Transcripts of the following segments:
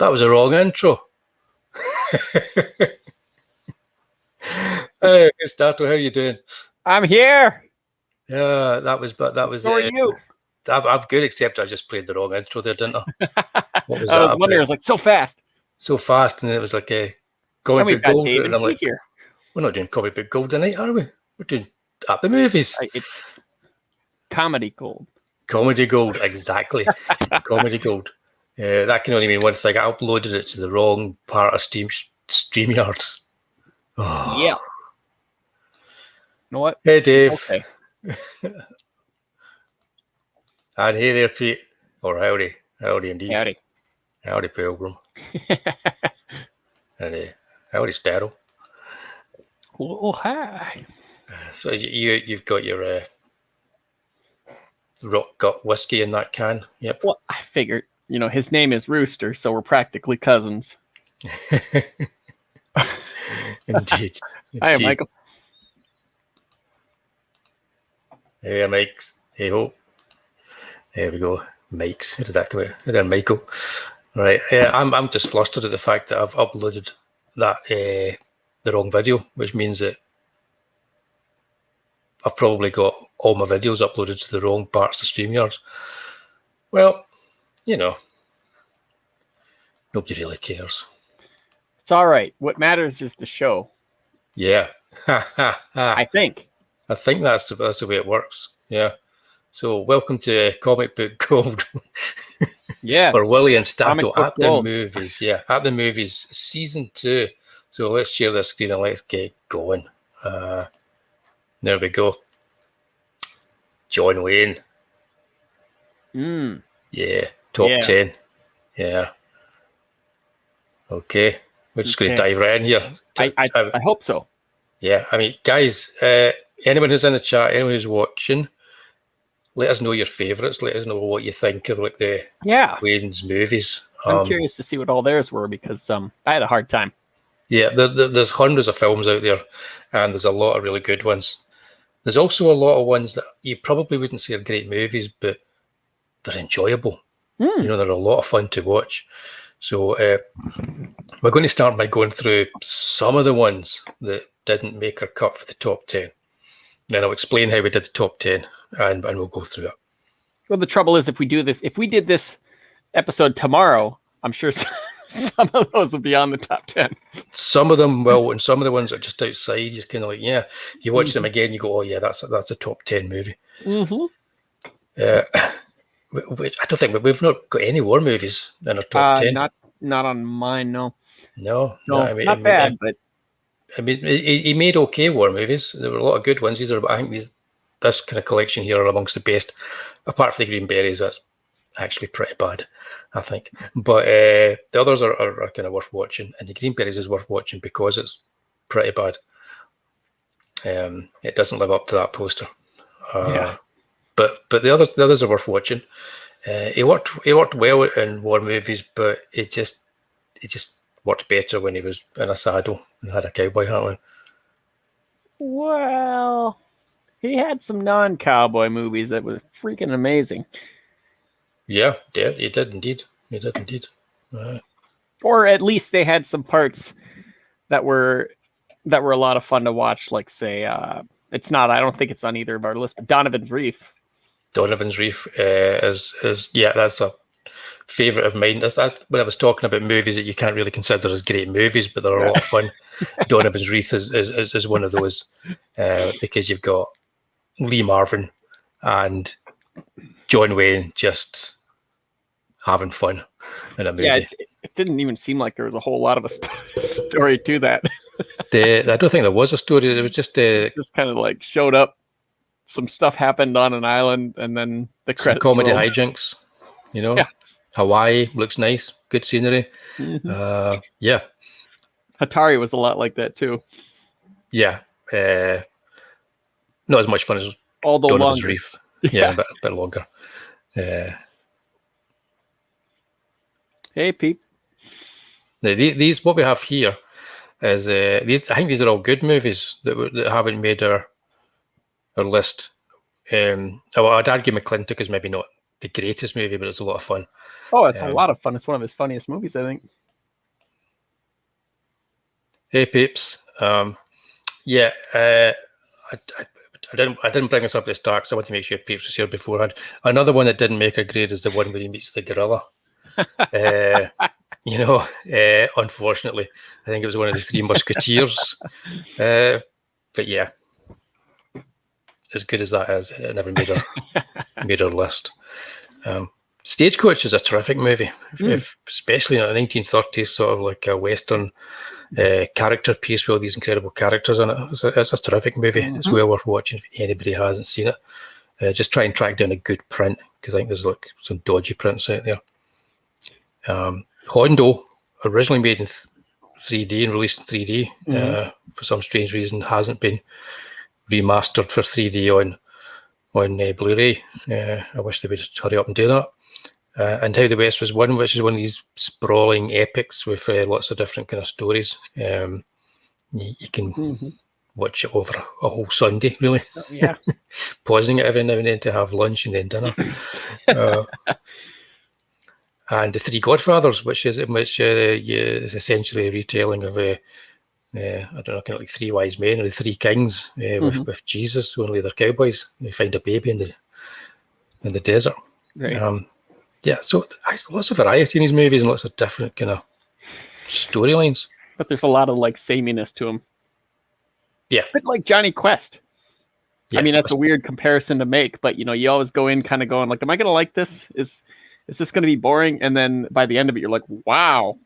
That was a wrong intro. Hey, Statto, how you doing? I'm here. Yeah, that was. So are you? I'm good, except I just played the wrong intro there, didn't I? What was I that was wondering. I was like, so fast. So fast, and it was like a And comic we've book got gold, David and I'm like, here. we're not doing comic book gold tonight, are we? We're doing at the movies. It's comedy gold. Comedy gold, exactly. Comedy gold. That can only mean one thing. I uploaded it to the wrong part of StreamYards. Oh. Yeah. You know what? Hey, Dave. Okay. And hey there, Pete. Or howdy. Howdy indeed. Howdy. Howdy, Pilgrim. And howdy, Statto. Oh, hi. So you've got your rock gut whiskey in that can. Yep. Well, I figured, his name is Rooster, so we're practically cousins. Indeed. Hi, Michael. Hey, Mike's. Hey ho. There we go. Mike's. How did that come out? There, Michael. Right. Yeah, I'm just flustered at the fact that I've uploaded that the wrong video, which means that I've probably got all my videos uploaded to the wrong parts of StreamYards. Well, nobody really cares. It's all right. What matters is the show. Yeah. I think. I think that's the way it works. Yeah. So welcome to Comic Book Gold. Yes. For Wullie and Statto at the Gold. movies. Yeah, at the movies, season 2. So let's share the screen and let's get going. There we go. John Wayne. Yeah, top 10. Yeah. Okay, we're just going to dive right in here. I hope so. Yeah, I mean, guys, anyone who's in the chat, anyone who's watching, let us know your favourites. Let us know what you think of like the Wayne's movies. I'm curious to see what all theirs were because I had a hard time. Yeah, there's hundreds of films out there, and there's a lot of really good ones. There's also a lot of ones that you probably wouldn't say are great movies, but they're enjoyable. They're a lot of fun to watch. So we're going to start by going through some of the ones that didn't make our cut for the top 10. Then I'll explain how we did the top 10, and we'll go through it. Well, the trouble is if we did this episode tomorrow, I'm sure some of those will be on the top 10. Some of them will, and some of the ones that are just outside, you kind of like, you watch them again, you go, oh yeah, that's a top 10 movie. Which I don't think we've not got any war movies in our top 10. Not on mine, no. No, I mean, not bad, but I mean, he made okay war movies. There were a lot of good ones. I think this kind of collection here are amongst the best. Apart from the Green Berets, that's actually pretty bad, I think. But the others are kind of worth watching, and the Green Berets is worth watching because it's pretty bad. It doesn't live up to that poster. But the others are worth watching. He worked well in war movies, but it just worked better when he was in a saddle and had a cowboy hat on. Well, he had some non-cowboy movies that were freaking amazing. Yeah, he did indeed. Or at least they had some parts that were a lot of fun to watch. Like say, it's not. I don't think it's on either of our lists. But Donovan's Reef. Donovan's Reef is that's a favourite of mine. That's when I was talking about movies that you can't really consider as great movies, but they're a lot of fun. Donovan's Reef is one of those because you've got Lee Marvin and John Wayne just having fun in a movie. Yeah, it didn't even seem like there was a whole lot of a story to that. I don't think there was a story. It was just kind of like showed up. Some stuff happened on an island, and then the credits comedy rolled. hijinks. Hawaii looks nice, good scenery. Hatari was a lot like that too. Yeah, not as much fun as Although Donovan's longer. Reef. Yeah, a bit longer. Hey, Pete. Now, these what we have here is these. I think these are all good movies that haven't made our list. I'd argue McClintock is maybe not the greatest movie, but it's a lot of fun. Oh, it's a lot of fun. It's one of his funniest movies, I think. Hey peeps, yeah, I didn't bring this up at the start because I want to make sure peeps was here beforehand. Another one that didn't make a grade is the one where he meets the gorilla. You know, unfortunately, I think it was one of the Three Musketeers. But yeah, as good as that is, it never made our list. Stagecoach is a terrific movie, especially in the 1930s, sort of like a Western character piece with all these incredible characters in it. It's a terrific movie. It's well worth watching if anybody hasn't seen it. Just try and track down a good print, because I think there's like some dodgy prints out there. Hondo, originally made in 3D and released in 3D, for some strange reason hasn't been remastered for 3D on Blu-ray. I wish they would hurry up and do that. And How the West Was Won, which is one of these sprawling epics with lots of different kind of stories. You can watch it over a whole Sunday, really. Yeah. Pausing it every now and then to have lunch and then dinner. And The Three Godfathers, which is essentially a retelling of I don't know, kind of like Three Wise Men or the Three Kings with Jesus, only they're cowboys. They find a baby in the desert. Right. Yeah, so lots of variety in these movies and lots of different kind of storylines. But there's a lot of like sameness to them. Yeah. A bit like Johnny Quest. Yeah, I mean, that's a weird comparison to make, but you always go in kind of going like, am I going to like this? Is this going to be boring? And then by the end of it, you're like, wow,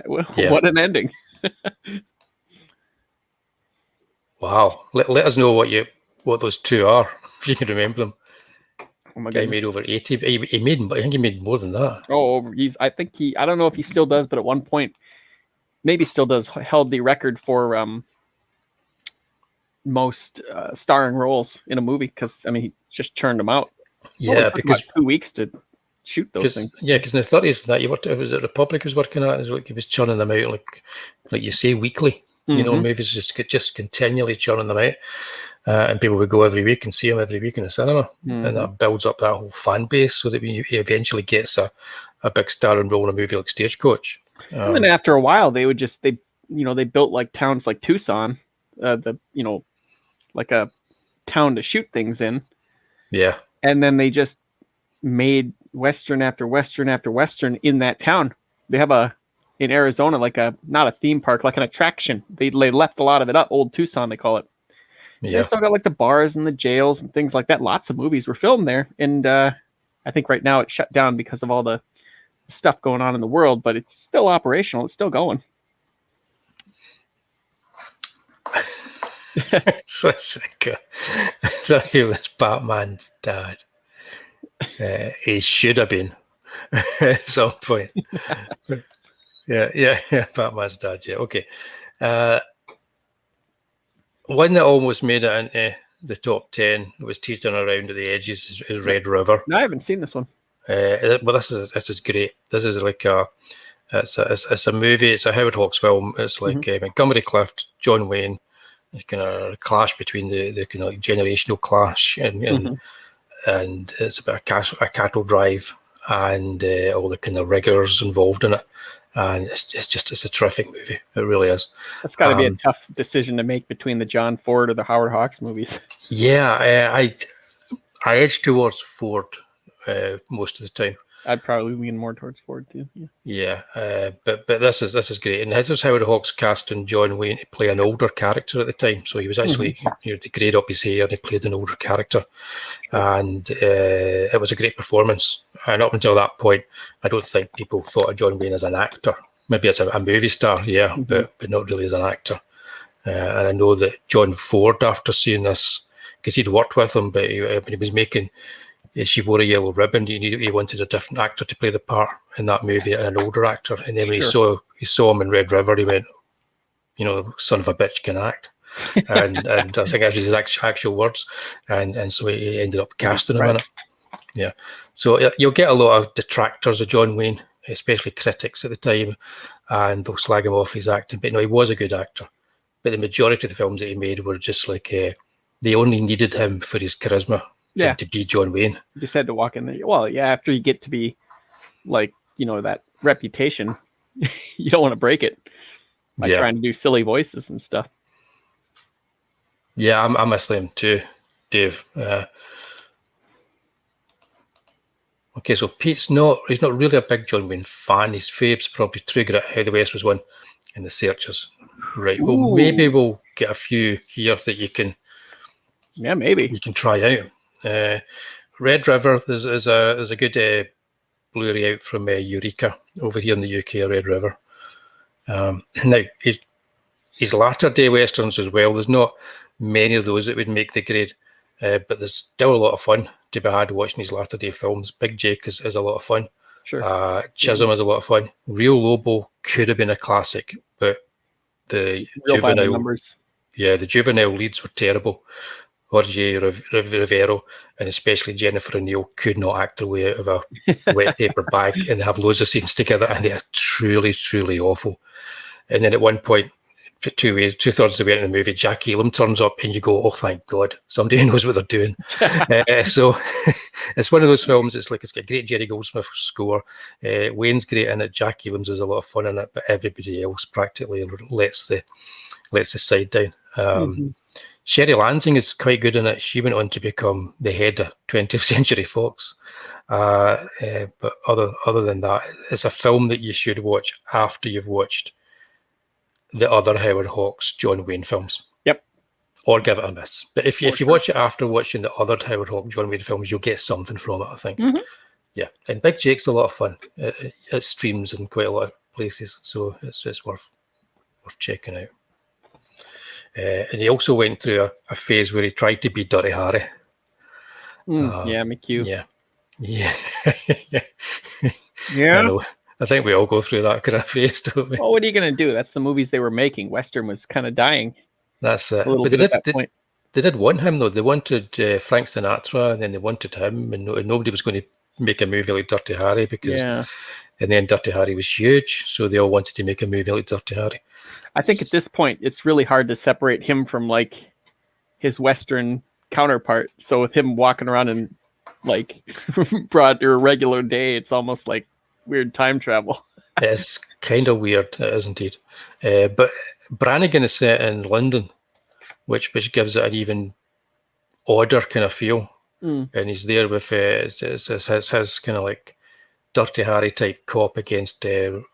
what an ending. Wow. Let us know what those two are, if you can remember them. Oh my Guy made over 80. I think he made more than that. Oh, I don't know if he still does, but at one point, maybe still does, held the record for most starring roles in a movie, because I mean, he just churned them out. Yeah, because 2 weeks to shoot those things. Yeah, because in the 30s, that it was at Republic he was working at. It was like he was churning them out like you say, weekly. Movies just continually churning them out. And people would go every week and see him every week in the cinema. And that builds up that whole fan base so that he eventually gets a big starring role in a movie like Stagecoach. And then after a while, they built like towns like Tucson, like a town to shoot things in. Yeah. And then they just made Western after Western after Western in that town. They have in Arizona, like not a theme park, like an attraction. They left a lot of it up. Old Tucson, they call it. Yeah. They still got like the bars and the jails and things like that. Lots of movies were filmed there. And I think right now it's shut down because of all the stuff going on in the world, but it's still operational. It's still going. Such I thought he was Batman's dad. He should have been at some point. Yeah, Batman's dad. Yeah, okay. One that almost made it into the top 10, was teetering around at the edges, is Red River. No, I haven't seen this one. Well, this is great. This is like it's a movie. It's a Howard Hawks film. It's like Montgomery Clift, John Wayne, kind of clash between the kind of like generational clash, and it's about a cattle drive and all the kind of riggers involved in it. And it's a terrific movie. It really is. That's got to be a tough decision to make between the John Ford or the Howard Hawks movies. Yeah, I edge towards Ford most of the time. I'd probably lean more towards Ford too. Yeah, but this is great. And this is Howard Hawks casting John Wayne to play an older character at the time. So he was actually to grade up his hair and he played an older character. And it was a great performance. And up until that point, I don't think people thought of John Wayne as an actor. Maybe as a movie star, but not really as an actor. And I know that John Ford, after seeing this, because he'd worked with him, but when he was making She Wore a Yellow Ribbon, he wanted a different actor to play the part in that movie, an older actor. And then when he saw him in Red River, he went, son of a bitch can act. and I think that's his actual words. And so he ended up casting him in it. Yeah. So you'll get a lot of detractors of John Wayne, especially critics at the time, and they'll slag him off for his acting. But no, he was a good actor. But the majority of the films that he made were just like, they only needed him for his charisma. him to be John Wayne. You just had to walk in there. Well, yeah, after you get to be like, that reputation, you don't want to break it by trying to do silly voices and stuff. Yeah, I miss him too, Dave. Okay, so he's not really a big John Wayne fan. His fave's probably True Grit, How the West Was Won, and The Searchers. Right. Well, maybe we'll get a few here that you can. Yeah, maybe you can try out. Red River. There's a good Blu-ray out from Eureka over here in the UK. Red River. Now his latter day westerns as well. There's not many of those that would make the grade, but there's still a lot of fun to be had watching his latter day films. Big Jake is a lot of fun. Sure. Chisholm is a lot of fun. Real Lobo could have been a classic, but the juvenile leads were terrible. Jorge Rivero and especially Jennifer O'Neill could not act their way out of a wet paper bag, and they have loads of scenes together, and they are truly, truly awful. And then at one point, two-thirds of the way into the movie, Jack Elam turns up, and you go, "Oh, thank God, somebody who knows what they're doing." So it's one of those films. It's got a great Jerry Goldsmith score. Wayne's great in it. Jack Elam's is a lot of fun in it, but everybody else practically lets the side down. Sherry Lansing is quite good in it. She went on to become the head of 20th Century Fox. But other than that, it's a film that you should watch after you've watched the other Howard Hawks John Wayne films. Yep. Or give it a miss. But if you watch it after watching the other Howard Hawks John Wayne films, you'll get something from it, I think. Yeah. And Big Jake's a lot of fun. It streams in quite a lot of places, so it's worth checking out. And he also went through a phase where he tried to be Dirty Harry. McHugh. Yeah. Yeah. I think we all go through that kind of phase, don't we? Well, what are you going to do? That's the movies they were making. Western was kind of dying. That's it. But they did want him, though. They wanted Frank Sinatra, and then they wanted him, and nobody was going to make a movie like Dirty Harry because... Yeah. And then Dirty Harry was huge, so they all wanted to make a movie like Dirty Harry. I think at this point, it's really hard to separate him from like his Western counterpart. So with him walking around in like broad or regular day, it's almost like weird time travel. It's kind of weird, it is indeed. But Brannigan is set in London, which gives it an even odder kind of feel. And he's there with his kind of like Dirty Harry type cop against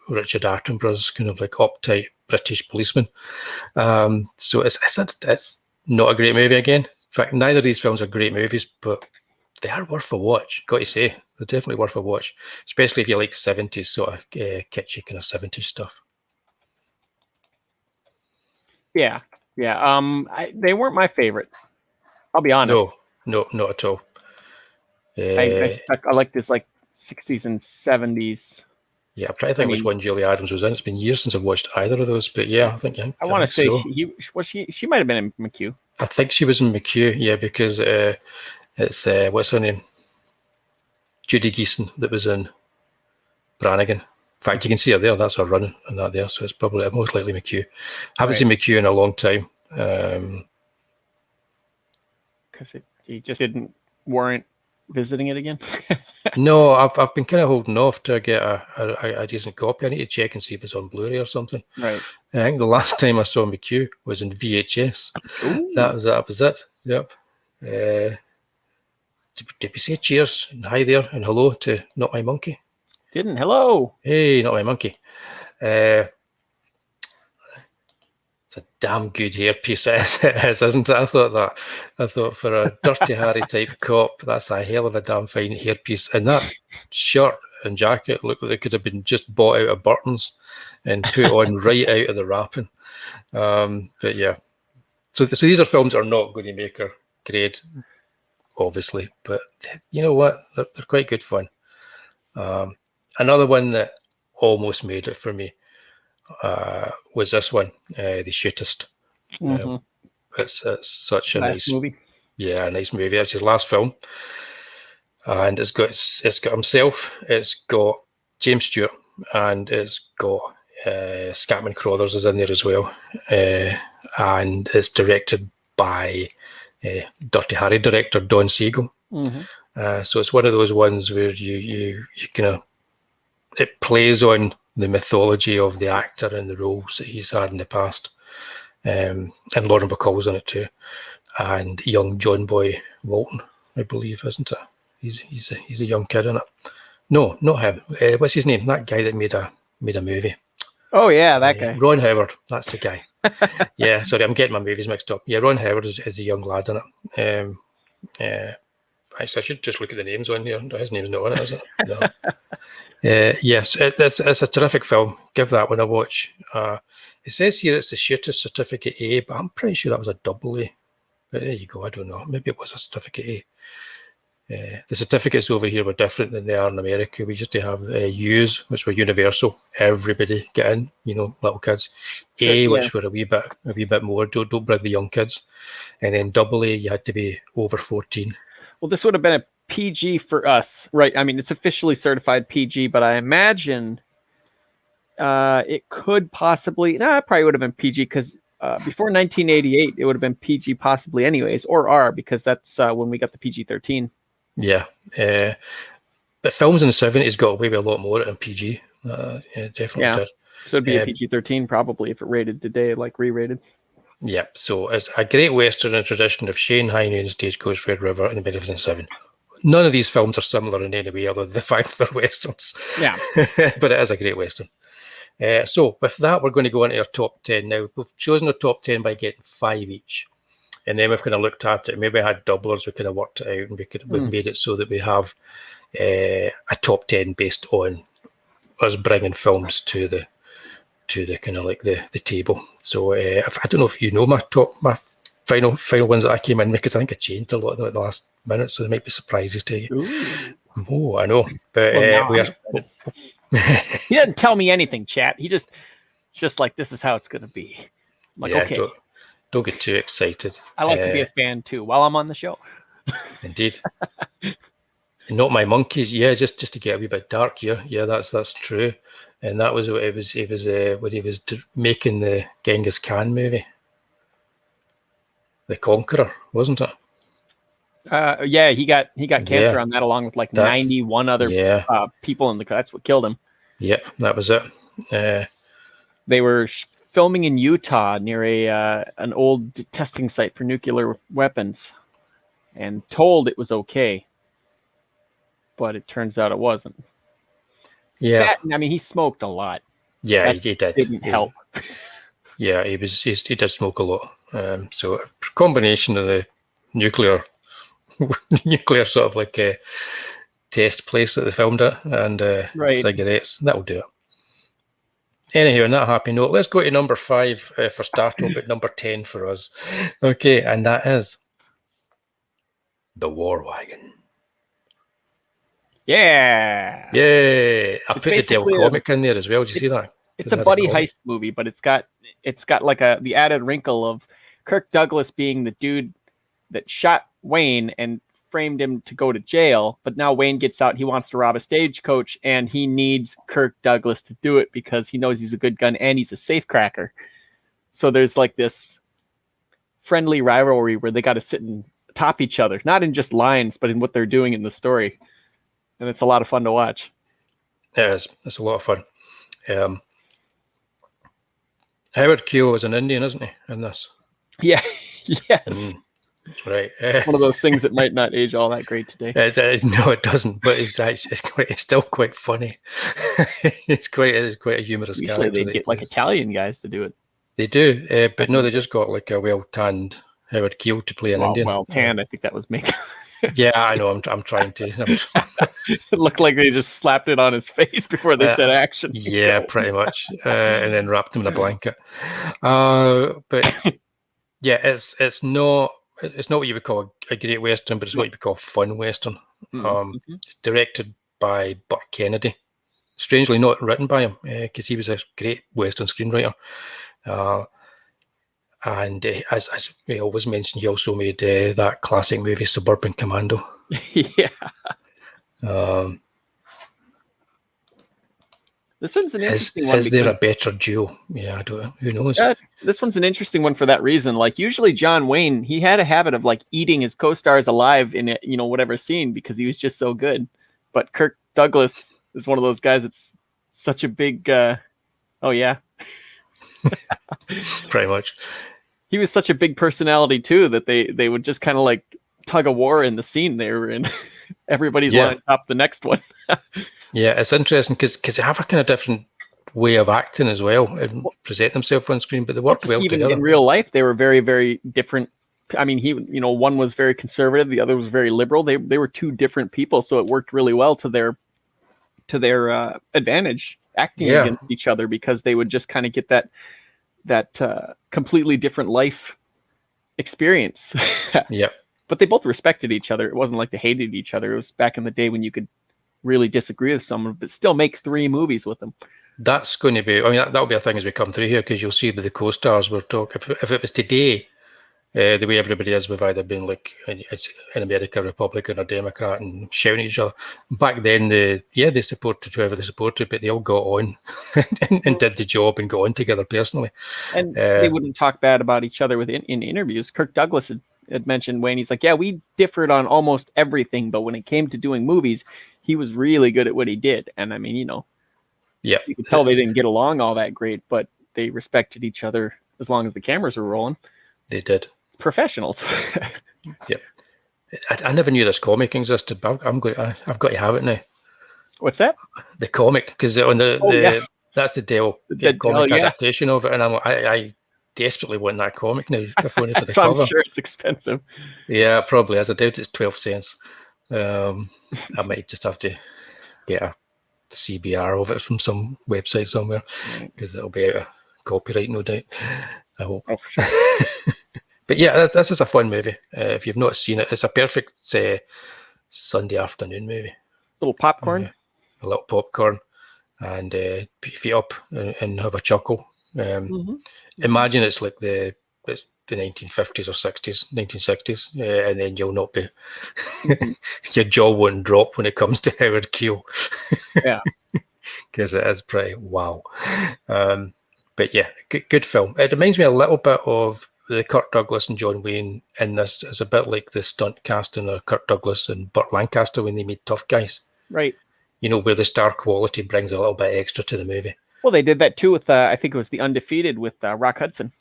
Richard Attenborough's kind of like uptight British policeman. So it's not a great movie again. In fact, neither of these films are great movies, but they are worth a watch. Got to say, they're definitely worth a watch, especially if you like 70s sort of kitschy kind of 70s stuff. Yeah. They weren't my favorite. I'll be honest. No, not at all. I like this like 60s and 70s. Yeah, I'm trying to think which one Julie Adams was in. It's been years since I've watched either of those, but yeah, I think I want to say so. She might have been in McHugh. I think she was in McHugh, yeah, because it's what's her name, Judy Geeson, that was in Brannigan. In fact, you can see her there. That's her running and that there, so it's probably most likely McHugh. Haven't seen McHugh in a long time. Because he just didn't warrant visiting it again. No, I've been kind of holding off to get a decent copy. I need to check and see if it's on Blu-ray or something. Right. I think the last time I saw McHugh was in VHS. Ooh. That was it. Yep. Did we say cheers and hi there and hello to Not My Monkey? Didn't. Hello. Hey, Not My Monkey. It's a damn good hairpiece, it is, isn't it? I thought for a Dirty Harry type cop, that's a hell of a damn fine hairpiece. And that shirt and jacket looked like they could have been just bought out of Burton's and put on right out of the wrapping. But yeah, so these are films that are not going to make her grade, obviously. But you know what? They're quite good fun. Another one that almost made it for me was this one, The Shootist. It's such a nice movie. Yeah, a nice movie. It's his last film, and it's got himself. It's got James Stewart, and it's got Scatman Crothers is in there as well, and it's directed by Dirty Harry director Don Siegel. So it's one of those ones where you kind of, it plays on the mythology of the actor and the roles that he's had in the past. And Lauren Bacall's in it too. And young John Boy Walton, I believe, isn't it? He's a young kid in it. No, not him. What's his name? That guy that made a movie. Oh yeah, that guy. Ron Howard. That's the guy. Yeah, sorry, I'm getting my movies mixed up. Yeah, Ron Howard is a young lad in it. Actually, I should just look at the names on here. No, his name's not on it, is it? No. Yes, it's a terrific film. Give that one a watch. It says here it's a shooter's certificate A, but I'm pretty sure that was a double A. But there you go. I don't know. Maybe it was a certificate A. The certificates over here were different than they are in America. We used to have U's, which were universal. Everybody get in, little kids. A, which were a wee bit more. Don't bring the young kids. And then double A, you had to be over 14. Well, this would have been a PG for us, right? I mean, it's officially certified PG, but I imagine it could possibly, it probably would have been PG because before 1988, it would have been PG possibly anyways, or R, because that's when we got the PG-13. Yeah. But films in the 70s got away with a lot more in PG. Definitely did. So it'd be a PG-13 probably if it rated today, like re-rated. Yeah, so it's a great Western in tradition of Shane Hyney and Stagecoach Red River and the Magnificent Seven. None of these films are similar in any way other than the fact they're Westerns. Yeah. But it is a great Western. So with that, we're going to go into our top 10 now. We've chosen our top 10 by getting 5 each. And then we've kind of looked at it. Maybe I had doublers. We kind of worked it out and we've made it so that we have a top 10 based on us bringing films to the kind of like the table. So I don't know if you know my final ones that I came in with, because I think I changed a lot in the last minute, so there might be surprises to you. Ooh. Oh, I know. But we are. He didn't tell me anything, chat. It's just like, this is how it's going to be. I'm like, okay. Don't get too excited. I like to be a fan too while I'm on the show. Indeed. Not My Monkeys. Yeah, just to get a wee bit dark here. Yeah, that's true. And that was what it was. It was when he was making the Genghis Khan movie, The Conqueror, wasn't it? Yeah, he got cancer on that, along with like 91 other people in the. That's what killed him. Yep, that was it. They were filming in Utah near an old testing site for nuclear weapons, and told it was okay, but it turns out it wasn't. Yeah, I mean, he smoked a lot. Yeah, he did. Didn't help. Yeah, he did smoke a lot. So a combination of the nuclear sort of like a test place that they filmed it, and cigarettes. That'll do it. Anyhow, on that happy note, let's go to number 5 for Statto, but number 10 for us. Okay, and that is The War Wagon. Yeah. Yeah. I put the Dell comic in there as well. Did you see that? It's a buddy heist movie, but it's got like the added wrinkle of Kirk Douglas being the dude that shot Wayne and framed him to go to jail. But now Wayne gets out. He wants to rob a stagecoach, and he needs Kirk Douglas to do it because he knows he's a good gun and he's a safecracker. So there's like this friendly rivalry where they got to sit and top each other, not in just lines, but in what they're doing in the story. And it's a lot of fun to watch. It is. It's a lot of fun. Howard Keel is an Indian, isn't he, in this? Yeah. Yes. Right. One of those things that might not age all that great today. No, it doesn't. But it's still quite funny. It's quite a humorous character. Usually they get like Italian guys to do it. They do, but no, they just got like a well-tanned Howard Keel to play an Indian. Well-tanned, I think that was makeup. Yeah, I know. I'm trying to. It looked like they just slapped it on his face before they said action. Yeah, pretty much, and then wrapped him in a blanket. But yeah, it's not what you would call a great Western, but it's what you would call a fun Western. It's directed by Burt Kennedy. Strangely, not written by him, because he was a great Western screenwriter. And as we always mention, he also made that classic movie Suburban Commando. Yeah. This one's an interesting one. Is there a better duo? Yeah, I don't know. Who knows? This one's an interesting one for that reason. Like usually John Wayne, he had a habit of like eating his co-stars alive in it, whatever scene because he was just so good. But Kirk Douglas is one of those guys that's such a big oh yeah. Pretty much. He was such a big personality too that they would just kind of like tug of war in the scene they were in. Everybody's lined up the next one. Yeah, it's interesting because they have a kind of different way of acting as well and present themselves on screen, but they work well even together. In real life, they were very, very different. I mean, one was very conservative, the other was very liberal. They were two different people, so it worked really well to their advantage acting against each other because they would just kind of get that completely different life experience. Yeah. But they both respected each other. It wasn't like they hated each other. It was back in the day when you could really disagree with someone, but still make 3 movies with them. That's going to be, I mean, that'll be a thing as we come through here, because you'll see with the co-stars we're talking, if it was today, the way everybody is, we've either been like in America, Republican or Democrat and shouting at each other. Back then, they supported whoever they supported, but they all got on and did the job and got on together personally. And they wouldn't talk bad about each other in interviews. Kirk Douglas had mentioned Wayne, he's like, yeah, we differed on almost everything, but when it came to doing movies, he was really good at what he did. And I mean, you could tell they didn't get along all that great, but they respected each other as long as the cameras were rolling. They did. Professionals. Yeah. I never knew this comic existed, but I've got to have it now. What's that? The comic, because on that's the Dell comic adaptation of it, and I desperately want that comic now. If only for the cover. I'm sure it's expensive. Yeah, probably. As I doubt it's 12 cents. I might just have to get a CBR of it from some website somewhere, because it'll be out of copyright, no doubt. I hope. Oh, for sure. But yeah, this is a fun movie. If you've not seen it, it's a perfect Sunday afternoon movie. A little popcorn. A little popcorn, and put your feet up and have a chuckle. Imagine it's like the 1950s or 1960s, and then you'll not be, your jaw won't drop when it comes to Howard Keel. Yeah. Because it is pretty wow. But yeah, good film. It reminds me a little bit of the Kirk Douglas and John Wayne in this. It's a bit like the stunt casting of Kirk Douglas and Burt Lancaster when they made Tough Guys. Right. Where the star quality brings a little bit extra to the movie. Well, they did that too with, I think it was The Undefeated with Rock Hudson.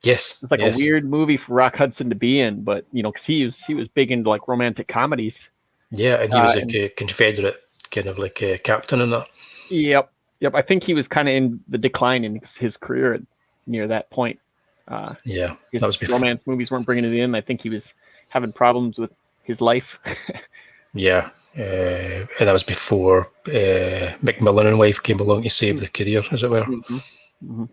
Yes. It's like a weird movie for Rock Hudson to be in, but, because he was big into like romantic comedies. Yeah, and he was like a Confederate kind of like a captain in that. Yep. I think he was kind of in the decline in his career near that point. That was before. Romance movies weren't bringing it in. I think he was having problems with his life. Yeah, and that was before McMillan and wife came along to save the career, as it were. Mm-hmm. Mm-hmm.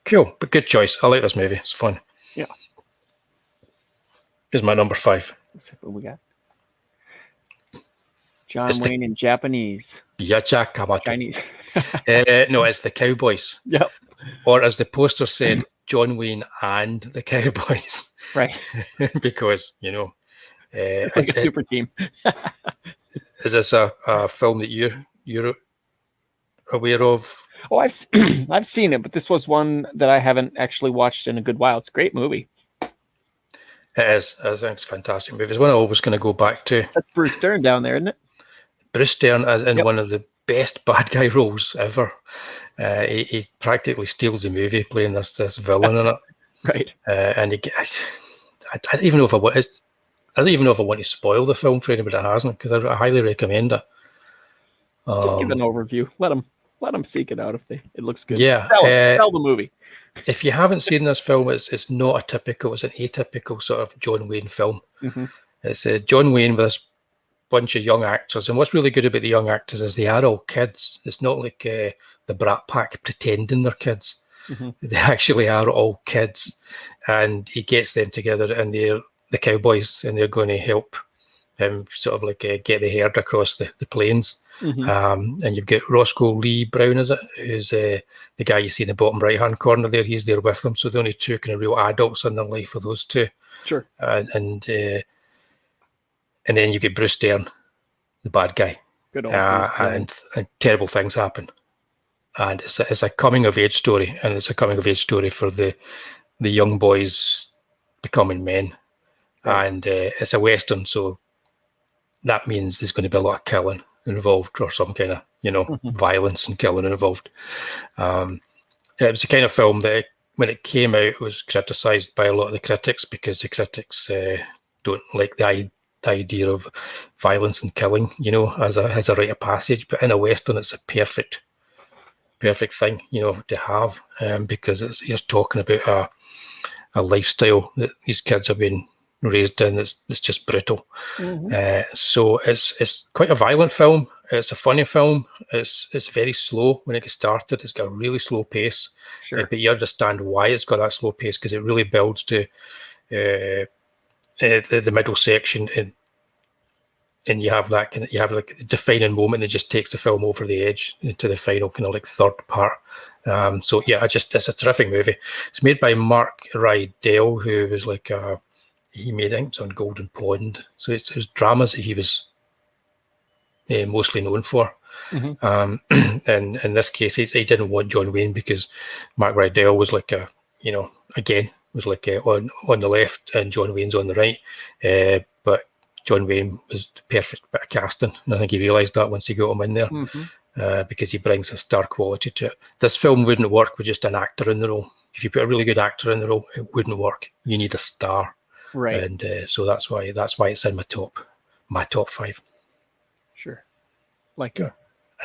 Cool, but good choice. I like this movie. It's fun. Yeah. Here's my number 5. Let's see what we got. John Wayne in Japanese. Chinese. No, it's the Cowboys. Yep. Or as the poster said, John Wayne and the Cowboys. Right. Because, it's like a super team. Is this a film that you're aware of? Oh, I've seen it, but this was one that I haven't actually watched in a good while. It's a great movie. It is. I think it's a fantastic movie. It's one I always going to go back to. That's Bruce Dern down there, isn't it? Bruce Dern is in one of the best bad guy roles ever. He practically steals the movie playing this villain in it. Right. And I don't even know if I want to spoil the film for anybody that hasn't, because I highly recommend it. Just give an overview. Let them seek it out if it looks good. Yeah. Sell the movie. If you haven't seen this film, it's not a typical, it's an atypical sort of John Wayne film. Mm-hmm. It's John Wayne with this bunch of young actors, and what's really good about the young actors is they are all kids. It's not like the Brat Pack pretending they're kids. Mm-hmm. They actually are all kids, and he gets them together, and they're the Cowboys, and they're going to help him sort of like get the herd across the plains. Mm-hmm. And you've got Roscoe Lee Brown, is it? Who's the guy you see in the bottom right-hand corner there. He's there with them. So the only two kind of real adults in their life are those two. Sure. And then you get Bruce Dern, the bad guy. Good old and terrible things happen. and it's a coming of age story, and it's a coming of age story for the young boys becoming men, Right. and it's a western, so that means there's going to be a lot of killing involved, or some kind of violence and killing involved. It was the kind of film that, when it came out, was criticised by a lot of the critics, because the critics don't like the idea of violence and killing, as a rite of passage. But in a western, it's a perfect thing, to have, because you're talking about a lifestyle that these kids have been raised in. It's just brutal. So it's quite a violent film. It's a funny film. It's very slow when it gets started. It's got a really slow pace. Sure. But you understand why it's got that slow pace, because it really builds to the middle section, and you have that kind of, you have like a defining moment that just takes the film over the edge into the final kind of like third part. So yeah, it's a terrific movie. It's made by Mark Rydell, who was like he made, I think, on Golden Pond. So it was dramas that he was mostly known for. And in this case, he didn't want John Wayne, because Mark Rydell was like again was like on the left and John Wayne's on the right. But John Wayne was the perfect bit of casting, and I think he realised that once he got him in there, because he brings a star quality to it. This film wouldn't work with just an actor in the role. If you put a really good actor in the role, it wouldn't work. You need a star, right? And so that's why it's in my top 5. Sure. Like, I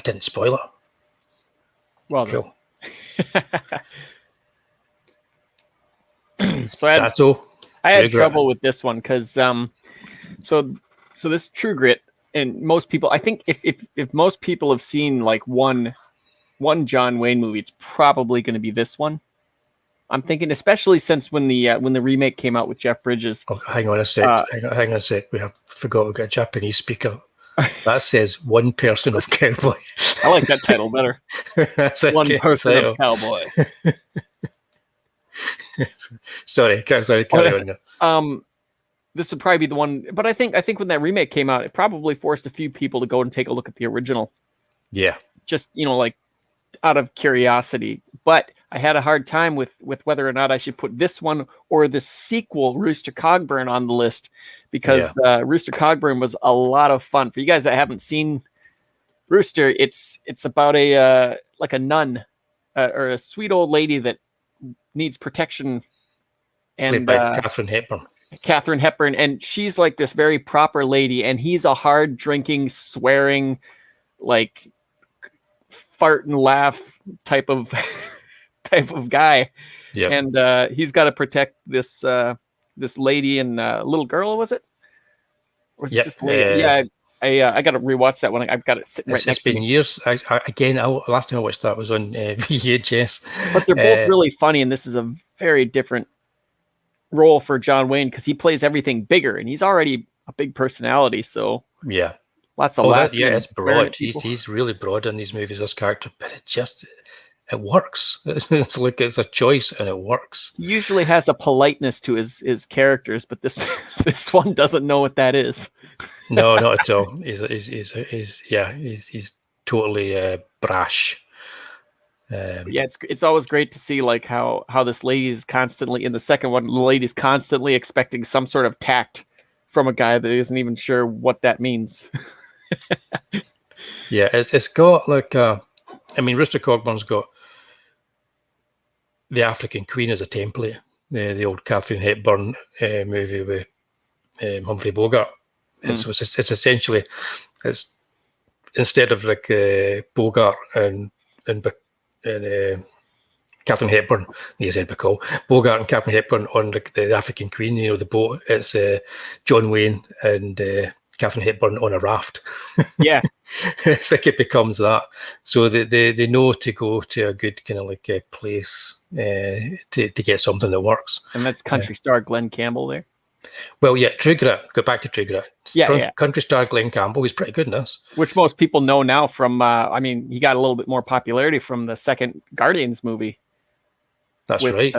didn't spoil it. Well, cool. So I had trouble with this one because so this True Grit, and most people, I think if most people have seen like one John Wayne movie, it's probably going to be this one. I'm thinking, especially since when the remake came out with Jeff Bridges. Oh, hang on a sec. Hang on a sec. Forgot we've got a Japanese speaker. That says One Person of Cowboy. I like that title better. That's a One Person title. of Cowboy. Sorry, carry on. This would probably be the one, but I think when that remake came out, it probably forced a few people to go and take a look at the original. Yeah. Just, like out of curiosity. But I had a hard time with whether or not I should put this one or the sequel, Rooster Cogburn, on the list, because Rooster Cogburn was a lot of fun. For you guys that haven't seen Rooster, it's about a nun or a sweet old lady that needs protection, and played by Katharine Hepburn, and she's like this very proper lady, and he's a hard drinking, swearing, like fart and laugh type of guy. Yeah. And he's got to protect this lady and little girl. Was it? Or was it just lady? I got to rewatch that one. I've got it sitting right next to me. It's been years. Last time I watched that was on VHS. But they're both really funny, and this is a very different role for John Wayne because he plays everything bigger, and he's already a big personality. So yeah, lots of laughing. Yeah, it's broad. He's really broad in these movies, this character, but it works. It's like it's a choice, and it works. He usually has a politeness to his characters, but this one doesn't know what that is. No, not at all. He's totally brash. It's always great to see like how this lady is constantly, in the second one, the lady's constantly expecting some sort of tact from a guy that isn't even sure what that means. Yeah, it's got like Rooster Cogburn's got the African Queen as a template. The old Katharine Hepburn movie with Humphrey Bogart. And so it's essentially, it's instead of like Bogart and Katharine Hepburn, he said Bogart and Katharine Hepburn on the African Queen, the boat. It's John Wayne and Katharine Hepburn on a raft. Yeah. It's like it becomes that. So they know to go to a good kind of like a place to get something that works. And that's country star Glenn Campbell there. Well, yeah, True Grit. Go back to True Grit. Yeah. Country star Glenn Campbell. He's pretty good in this. Which most people know now from, he got a little bit more popularity from the second Guardians movie. That's right.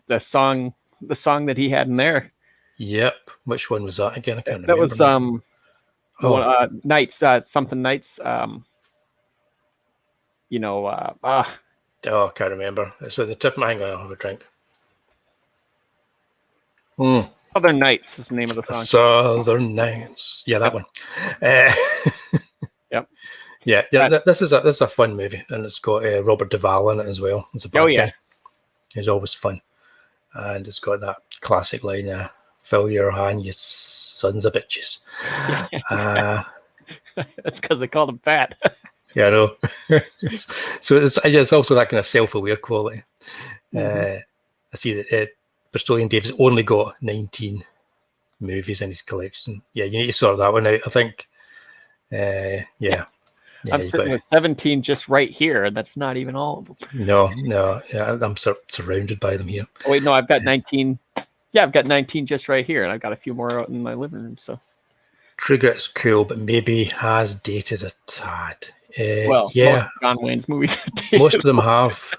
The song that he had in there. Yep. Which one was that again? I can't remember. That was Nights. Something Nights. Oh, I can't remember. It's at the tip of my... Hang on, I'll have a drink. Southern Nights is the name of the song. Southern Nights. Yeah, that one. Yep. Yeah. This is a fun movie, and it's got Robert Duvall in it as well. It's a bad guy. He's always fun, and it's got that classic line, "Fill your hand, you sons of bitches." That's because they called him fat. Yeah, I know. So it's also that kind of self-aware quality. I see that Bristolian Dave's only got 19 movies in his collection. Yeah, you need to sort that one out, I think. Yeah, I'm sitting with 17 just right here, and that's not even all of them. No. Yeah, I'm surrounded by them here. Oh, wait, no, I've got 19. Yeah, I've got 19 just right here, and I've got a few more out in my living room. So True Grit's cool, but maybe has dated a tad. Most of John Wayne's movies. Most of them have.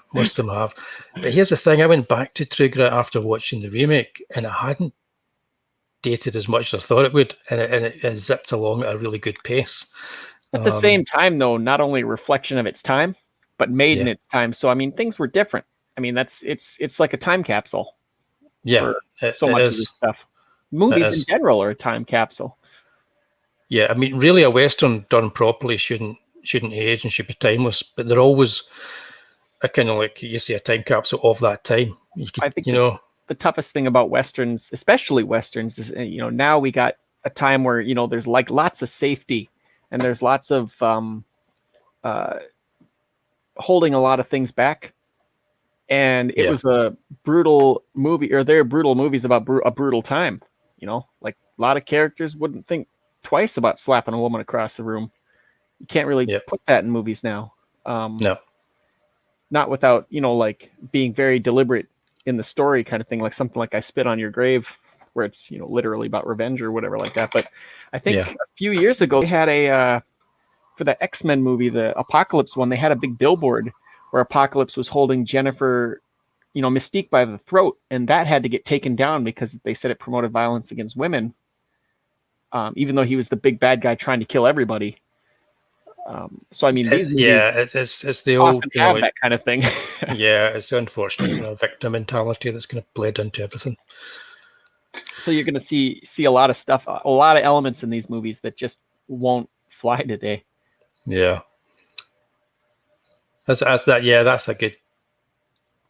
But here's the thing: I went back to True Grit after watching the remake, and it hadn't dated as much as I thought it would, and it zipped along at a really good pace. At the same time, though, not only a reflection of its time, but made in its time. So I mean, things were different. I mean, it's like a time capsule. Yeah, so much of this stuff. Movies in general are a time capsule. Yeah, I mean, really, a Western done properly shouldn't age and should be timeless. But they're always a kind of like you say a time capsule of that time. I think the toughest thing about Westerns, especially Westerns, is now we got a time where there's like lots of safety and there's lots of holding a lot of things back. And it was a brutal movie, or they're brutal movies about a brutal time. Like a lot of characters wouldn't think twice about slapping a woman across the room. You can't really put that in movies now. No. Not without, like being very deliberate in the story kind of thing, like something like I Spit on Your Grave, where it's, literally about revenge or whatever like that. But I think a few years ago, they had for the X-Men movie, the Apocalypse one, they had a big billboard where Apocalypse was holding Jennifer, Mystique by the throat, and that had to get taken down because they said it promoted violence against women, even though he was the big bad guy trying to kill everybody. So I mean, these movies, it's the old have that kind of thing. Yeah, it's the unfortunate victim mentality that's kind of bled into everything. So you're going to see a lot of stuff, a lot of elements in these movies that just won't fly today. Yeah. That's a good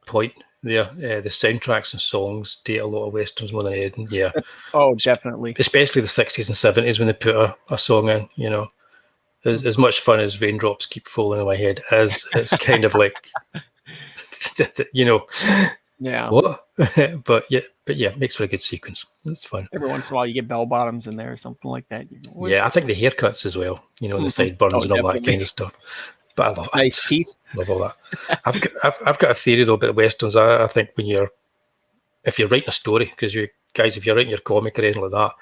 point there. The soundtracks and songs date a lot of Westerns more than anything. Yeah. Oh, definitely. Especially the 60s and 70s when they put a song in, As much fun as Raindrops Keep Falling on My Head as it's kind of like, Yeah. What? but yeah, it makes for a good sequence. It's fun. Every once in a while you get bell bottoms in there or something like that. I think the haircuts as well, and the sideburns and all that kind of stuff. But I love nice teeth. Love all that. I've got a theory though about Westerns. I think if you're writing a story, because you guys, if you're writing your comic or anything like that,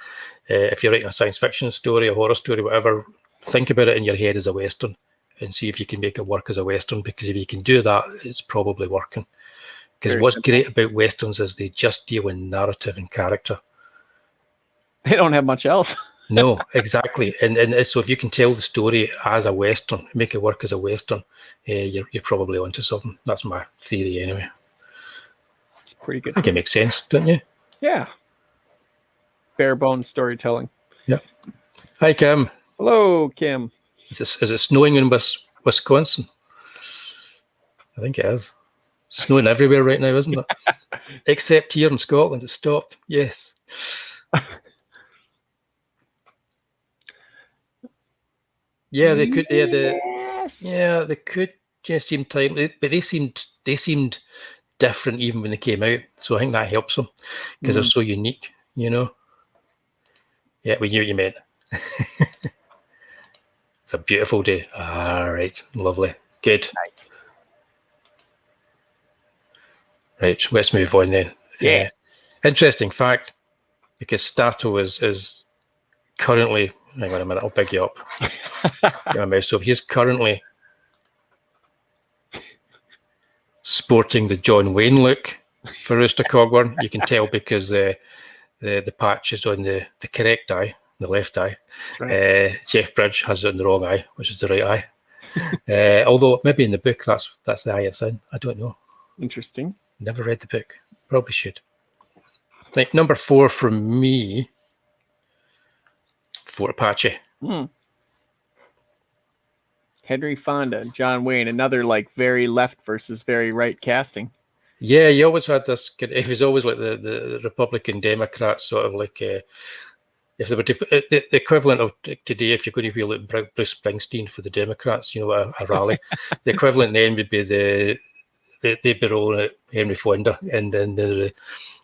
if you're writing a science fiction story, a horror story, whatever, think about it in your head as a Western and see if you can make it work as a Western, because if you can do that, it's probably working. Because what's great about Westerns is they just deal with narrative and character. They don't have much else. No, exactly. And so if you can tell the story as a Western, make it work as a Western, you're probably onto something. That's my theory anyway. It's pretty good. I think it makes sense, don't you? Yeah. Bare bones storytelling. Yeah. Hi, Kim. Hello, Kim. Is it snowing in Wisconsin? I think it is. Snowing everywhere right now, isn't it? Except here in Scotland, it stopped. Yes. Yeah, they could. Yeah, they could just seem timely, but they seemed different even when they came out. So I think that helps them because they're so unique. Yeah, we knew what you meant. It's a beautiful day. All right, lovely, good. Nice. Right, let's move on then. Yeah. Interesting fact, because Statto is currently. Hang on a minute, I'll pick you up. So he's currently sporting the John Wayne look for Rooster Cogburn. You can tell because the patch is on the correct eye, the left eye. Right. Jeff Bridge has it on the wrong eye, which is the right eye. Although maybe in the book that's the eye it's in. I don't know. Interesting. Never read the book. Probably should. Right, number 4 from me, Fort Apache. Henry Fonda, John Wayne, another like very left versus very right casting. Yeah, he always had this. He was always like the Republican Democrat sort of like. If they were the equivalent of today, if you're going to be like Bruce Springsteen for the Democrats, you know, a rally, the equivalent then would be they'd be rolling out Henry Fonda, and then the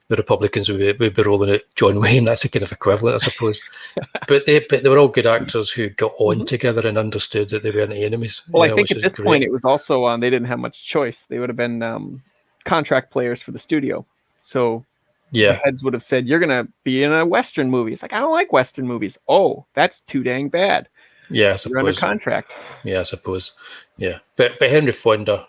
Republicans would be rolling out John Wayne. That's a kind of equivalent, I suppose. but they were all good actors who got on together and understood that they weren't enemies. Well, I think at this point it was also on. They didn't have much choice. They would have been contract players for the studio, so. Yeah, the heads would have said, "You're gonna be in a Western movie." It's like, I don't like Western movies. Oh, that's too dang bad. Yeah, I suppose. You're under contract. Yeah, I suppose. Yeah, but Henry Fonda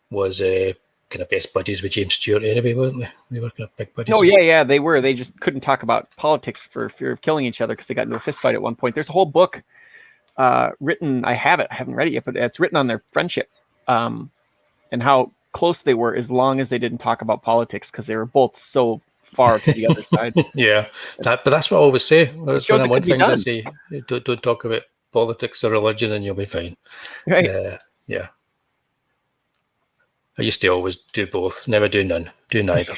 was kind of best buddies with James Stewart anyway, weren't they? They were kind of big buddies. Oh yeah, they were. They just couldn't talk about politics for fear of killing each other because they got into a fist fight at one point. There's a whole book written. I haven't read it yet, but it's written on their friendship and how close they were as long as they didn't talk about politics because they were both so far to the other side. Yeah, but that's what I always say. That's one of the things I say. Don't talk about politics or religion and you'll be fine. Right. Yeah. I used to always do both. Never do none. Do neither.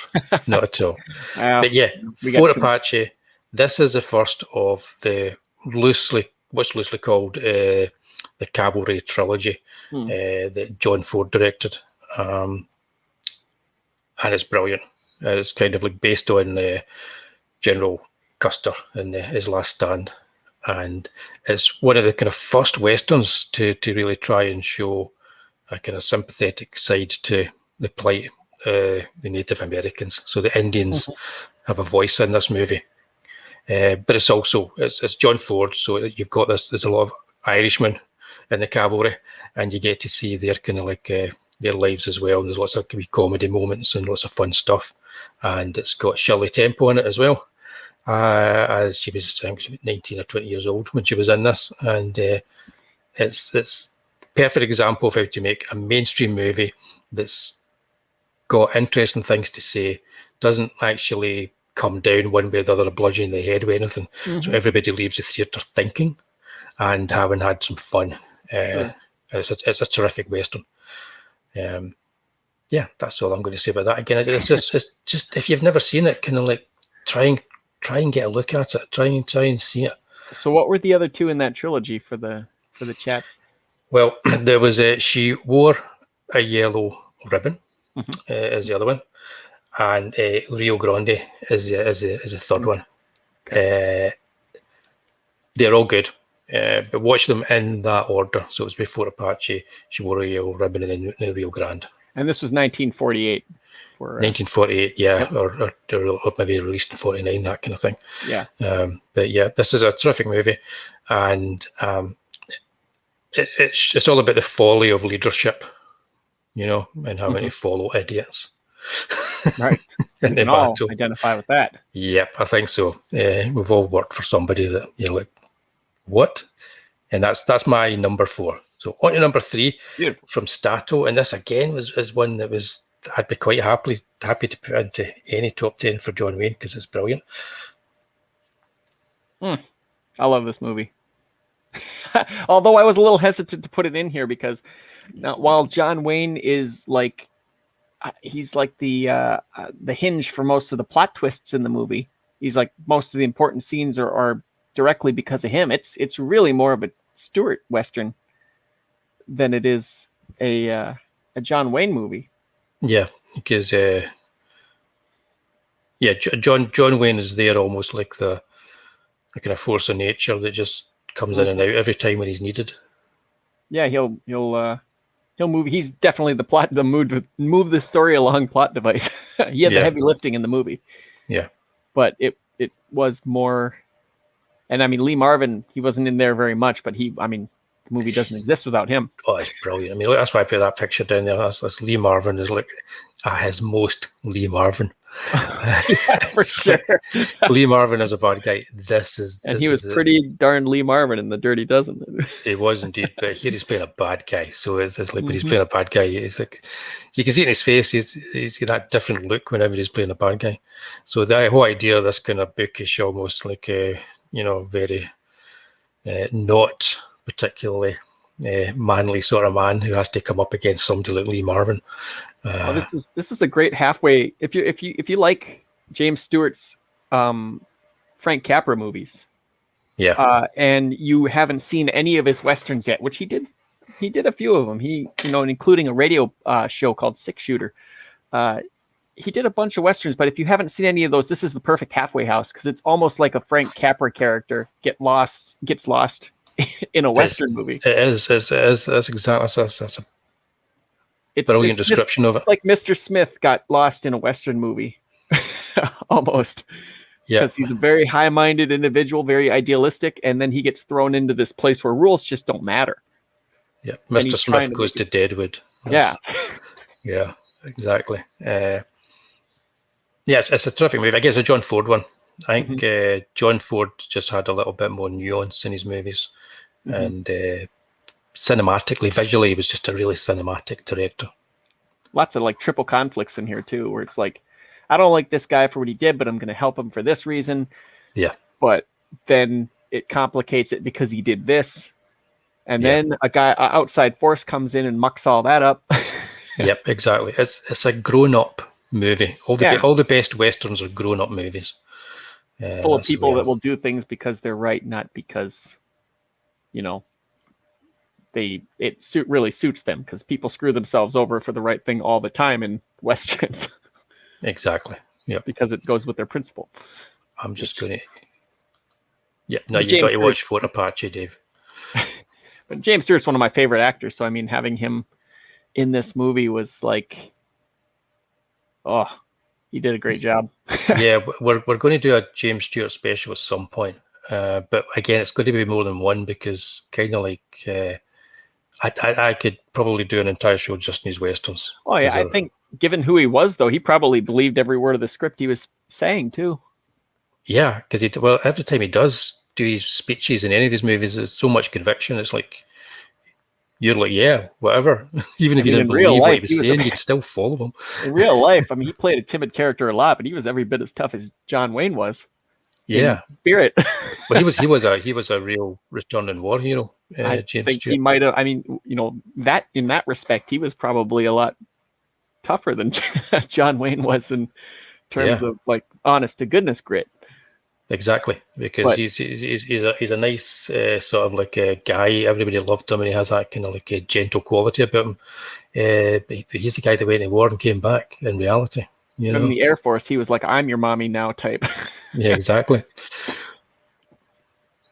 Not at all. But yeah, Fort Apache. This is the first of the what's loosely called the Cavalry trilogy that John Ford directed. And it's brilliant. It's kind of like based on General Custer in his last stand, and it's one of the kind of first westerns to really try and show a kind of sympathetic side to the plight the Native Americans. So the Indians have a voice in this movie, but it's also it's John Ford, so you've got there's a lot of Irishmen in the cavalry, and you get to see their kind of like their lives as well. And there's lots of comedy moments and lots of fun stuff. And it's got Shirley Temple in it as well, as she was, I think she was 19 or 20 years old when she was in this. And it's perfect example of how to make a mainstream movie that's got interesting things to say, doesn't actually come down one way or the other, bludgeoning the head with anything. So everybody leaves the theatre thinking and having had some fun. Sure. It's a terrific Western. Yeah, that's all I'm going to say about that. Again, it's just if you've never seen it, kind of like try and get a look at it. Try and see it. So, what were the other two in that trilogy for the chats? Well, there was She Wore a Yellow Ribbon, is the other one, and Rio Grande is the third one. They're all good. But watch them in that order. So it was before Apache, She Wore a Yellow Ribbon, and then Rio Grande. And this was 1948. 1948, yeah, yep. or maybe released in 49, that kind of thing. Yeah. But yeah, this is a terrific movie, and it's all about the folly of leadership, you know, and having to follow idiots. Right. We can all identify with that. Yep, I think so. We've all worked for somebody that you're like, what? And that's my number 4. So on to number 3. Beautiful. From Statto, and this again is one that I'd be quite happy to put into any top 10 for John Wayne because it's brilliant. I love this movie. Although I was a little hesitant to put it in here because now, while John Wayne is like he's like the hinge for most of the plot twists in the movie. He's like most of the important scenes are directly because of him. It's really more of a Stewart Western than it is a John Wayne movie. Yeah, because John Wayne is there almost like the kind of force of nature that just comes in and out every time when he's needed. Yeah, he'll move. He's definitely the move the story along plot device. He had the heavy lifting in the movie. Yeah, but it was more. And I mean, Lee Marvin, he wasn't in there very much, but the movie doesn't exist without him. Oh, it's brilliant. I mean, that's why I put that picture down there. That's Lee Marvin is like his most Lee Marvin. Yeah, for sure. Lee Marvin is a bad guy. And he was pretty darn Lee Marvin in The Dirty Dozen. He was indeed, but here he's playing a bad guy. So it's like when he's playing a bad guy, it's like you can see in his face he's got that different look whenever he's playing a bad guy. So the whole idea of this kind of bookish, almost like very not particularly manly sort of man who has to come up against somebody like Lee Marvin. This is a great halfway. If you like James Stewart's Frank Capra movies, and you haven't seen any of his westerns yet, which he did a few of them. Including a radio show called Six Shooter. He did a bunch of westerns, but if you haven't seen any of those, this is the perfect halfway house because it's almost like a Frank Capra character gets lost in a western movie. It is. That's exactly. That's a brilliant description of it. It's like Mr. Smith got lost in a western movie, almost. Yeah, because he's a very high-minded individual, very idealistic, and then he gets thrown into this place where rules just don't matter. Yeah, Mr. Smith goes to Deadwood. Yeah, exactly. Yes, it's a terrific movie. I guess it's a John Ford one. I think John Ford just had a little bit more nuance in his movies, and cinematically, visually, he was just a really cinematic director. Lots of like triple conflicts in here too, where it's like, I don't like this guy for what he did, but I'm going to help him for this reason. Yeah. But then it complicates it because he did this, and then a outside force comes in and mucks all that up. Yep, exactly. It's a grown-up movie. All the best westerns are grown-up movies. Full of people that will do things because they're right, not because, it really suits them, because people screw themselves over for the right thing all the time in westerns. Exactly. Yeah. Because it goes with their principle. I'm just going to. Yeah. No, you got to watch Fort Apache, Dave. But James Stewart's one of my favorite actors, so I mean, having him in this movie was like, oh, he did a great job. Yeah, we're going to do a James Stewart special at some point, but again, it's going to be more than one because kind of like I could probably do an entire show just in his westerns. Oh yeah, I think given who he was, though, he probably believed every word of the script he was saying too. Yeah, because every time he does do his speeches in any of his movies, there's so much conviction. It's like you're like, yeah, whatever. Even if you didn't believe what he was saying, you'd still follow him. In real life, I mean, he played a timid character a lot, but he was every bit as tough as John Wayne was. Yeah, in spirit. Well, he was a real returning war hero. I James think Stewart. he might have. I mean, that in that respect, he was probably a lot tougher than John Wayne was in terms of like honest to goodness grit. Exactly, because he's a nice sort of like a guy. Everybody loved him, and he has that kind of like a gentle quality about him. But he's the guy that went to war and came back. In reality, in the Air Force, he was like, "I'm your mommy now" type. Yeah, exactly.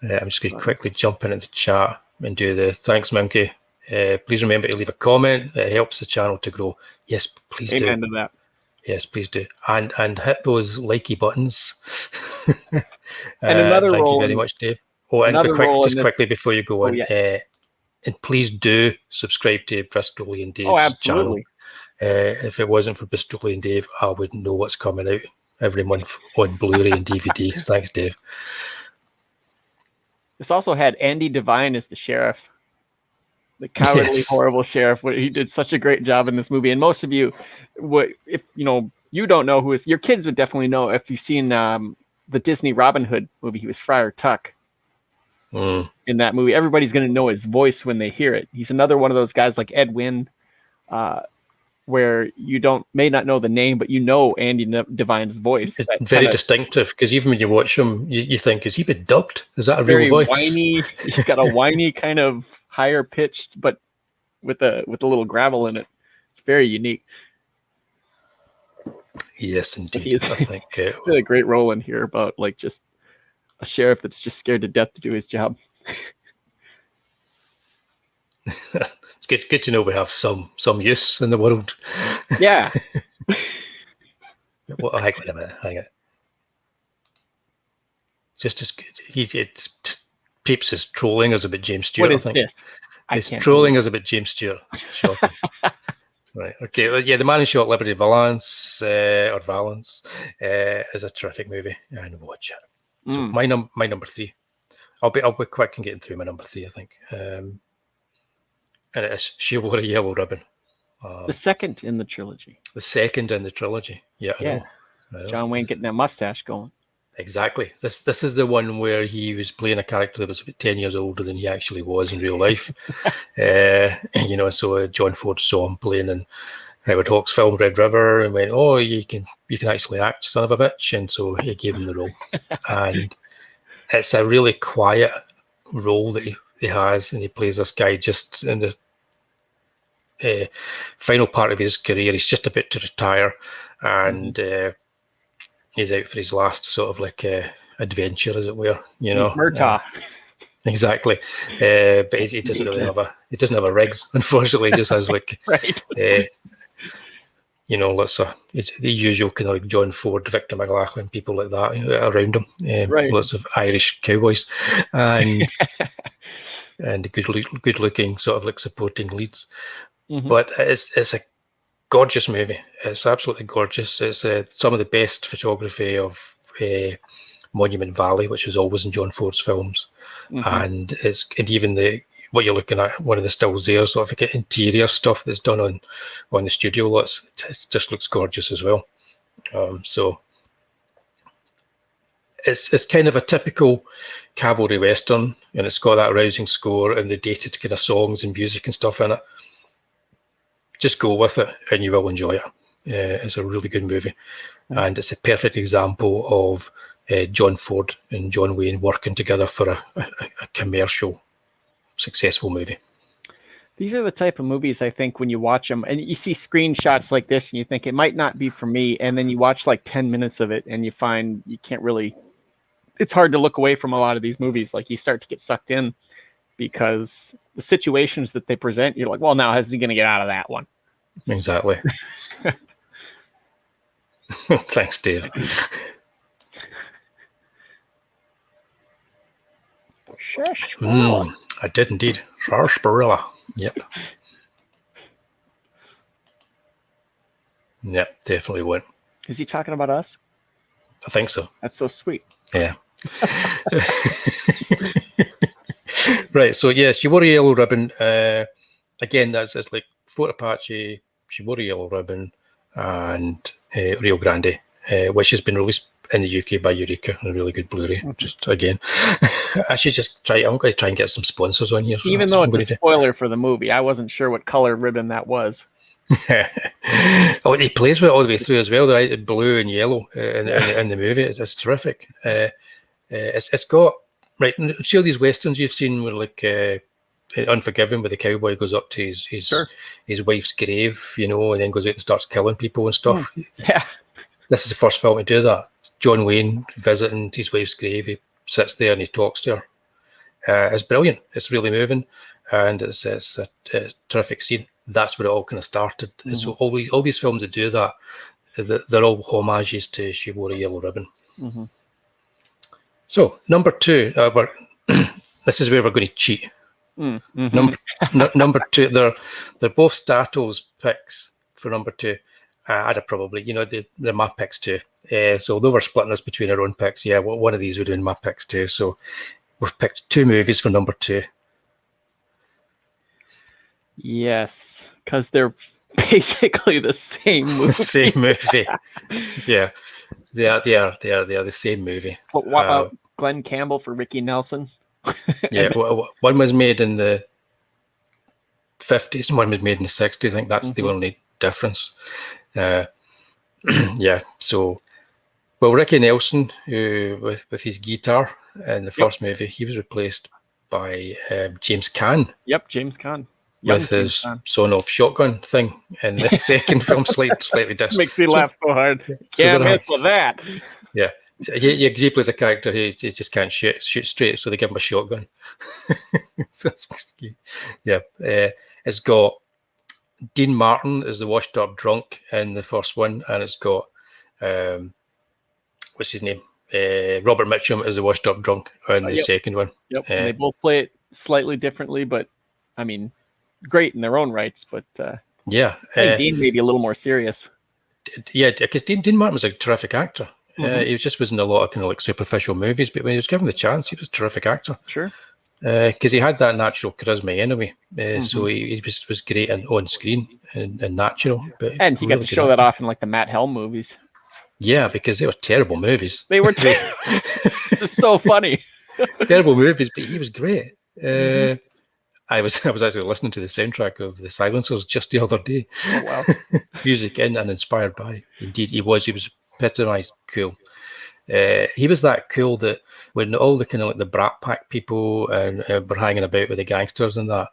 I'm just going to quickly jump into the chat and do the thanks, Monkey. Please remember to leave a comment. It helps the channel to grow. Yes, please do. Amen to that. Yes, please do. And hit those likey buttons. And another thank role you very much, Dave. Oh, and quickly before you go on, and please do subscribe to Bristol and Dave's channel. If it wasn't for Bristol and Dave, I wouldn't know what's coming out every month on Blu-ray and DVD. Thanks, Dave. This also had Andy Devine as the sheriff. The cowardly, horrible sheriff. He did such a great job in this movie. And most of you, if you don't know who is, your kids would definitely know if you've seen the Disney Robin Hood movie. He was Friar Tuck in that movie. Everybody's going to know his voice when they hear it. He's another one of those guys like Ed Wynn, where you may not know the name, but Andy Devine's voice. It's very distinctive, because even when you watch him, you think, has he been dubbed? Is that a real voice? Whiny. He's got a whiny kind of higher pitched, but with a little gravel in it. It's very unique. Yes, indeed. I think did a great role in here about like just a sheriff that's just scared to death to do his job. It's good to know we have some use in the world. Yeah. Well, hang on a minute. Hang on. Just as good. Peeps is trolling us about James Stewart. What is I think. this? He's trolling us about James Stewart. Shocking. Right. Okay. Yeah, The Man Who Shot Liberty Valance is a terrific movie, and watch it. So my number 3. I'll be quick in getting through my number 3. I think, and it is She Wore a Yellow Ribbon. The second in the trilogy. The second in the trilogy. Yeah, I know. John Wayne getting that mustache going. Exactly. This is the one where he was playing a character that was about 10 years older than he actually was in real life. So John Ford saw him playing in Howard Hawks' film Red River and went, "Oh, you can actually act, son of a bitch," and so he gave him the role. And it's a really quiet role that he has, and he plays this guy just in the final part of his career. He's just about to retire, and he's out for his last sort of like adventure, as it were. He's Murtaugh. Exactly, but he doesn't really have a rigs. Unfortunately, he just has like right. Lots of it's the usual kind of like John Ford, Victor McLachlan, people like that around him. Right. Lots of Irish cowboys and and good looking sort of like supporting leads. But it's a gorgeous movie. It's absolutely gorgeous. It's some of the best photography of Monument Valley, which was always in John Ford's films, and even what you're looking at, one of the stills there, sort of like interior stuff that's done on the studio lots. It just looks gorgeous as well. So it's kind of a typical cavalry western, and it's got that rousing score and the dated kind of songs and music and stuff in it. Just go with it and you will enjoy it. It's a really good movie, and it's a perfect example of John Ford and John Wayne working together for a commercial successful movie. These are the type of movies I think when you watch them and you see screenshots like this and you think it might not be for me, and then you watch like 10 minutes of it and you find you can't really, it's hard to look away from a lot of these movies. Like you start to get sucked in because the situations that they present, you're like, well, now how's he going to get out of that one? Exactly. Thanks, Dave. I did indeed. Sarsaparilla. Yep. Yep, definitely would. Is he talking about us? I think so. That's so sweet. Yeah. Right. So yes, She Wore a Yellow Ribbon. Again, it's like Fort Apache, She Wore a Yellow Ribbon, and Rio Grande, which has been released in the UK by Eureka on a really good Blu-ray. Just again, I should just try. I'm going to try and get some sponsors on here. Even though it's a spoiler for the movie, I wasn't sure what color ribbon that was. Oh, he plays with it all the way through as well. The blue and yellow in the movie. It's terrific. It's got right. See all these westerns you've seen where like Unforgiven, where the cowboy goes up to his wife's grave, and then goes out and starts killing people and stuff. Yeah. This is the first film to do that. John Wayne visiting his wife's grave. He sits there and he talks to her. It's brilliant. It's really moving, and it's a terrific scene. That's where it all kind of started. And so all these films that do that, they're all homages to She Wore a Yellow Ribbon. So number 2, this is where we're going to cheat. Number 2, they're both Statto's picks for number 2. I'd have probably, they're my picks too. So though we're splitting this between our own picks, one of these would have been my picks too. So we've picked 2 movies for number 2. Yes, because they're basically the same movie. Same movie. Yeah, they are the same movie. What about Glenn Campbell for Ricky Nelson? Yeah, one was made in the 50s and one was made in the 60s. I think that's the only difference. So Ricky Nelson, who with his guitar in the first movie, he was replaced by James Caan. Yep, James Caan. With his son-off shotgun thing in the second film, slightly different. Makes me laugh so hard. Can't mess with that. Yeah. He plays a character who just can't shoot straight, so they give him a shotgun. It's got Dean Martin as the washed up drunk in the first one, and it's got what's his name? Robert Mitchum as the washed up drunk in the second one. Yep. And they both play it slightly differently, but I mean, great in their own rights. But Yeah. I think Dean may be a little more serious. Yeah, because Dean Martin was a terrific actor. Mhm. He just was in a lot of kind of like superficial movies, but when he was given the chance, he was a terrific actor. Sure. Because he had that natural charisma anyway. So Mhm. he was great on screen and natural. But And he got really to good show that actor. off in like the Matt Helm movies. Yeah, because they were terrible movies. They were just so funny. Terrible movies, but he was great. Mhm. I was actually listening to the soundtrack of The Silencers just the other day. Oh wow. Music in and inspired by. Indeed, he was epitomised cool. He was that cool that when all the kind of like the Brat Pack people and were hanging about with the gangsters and that,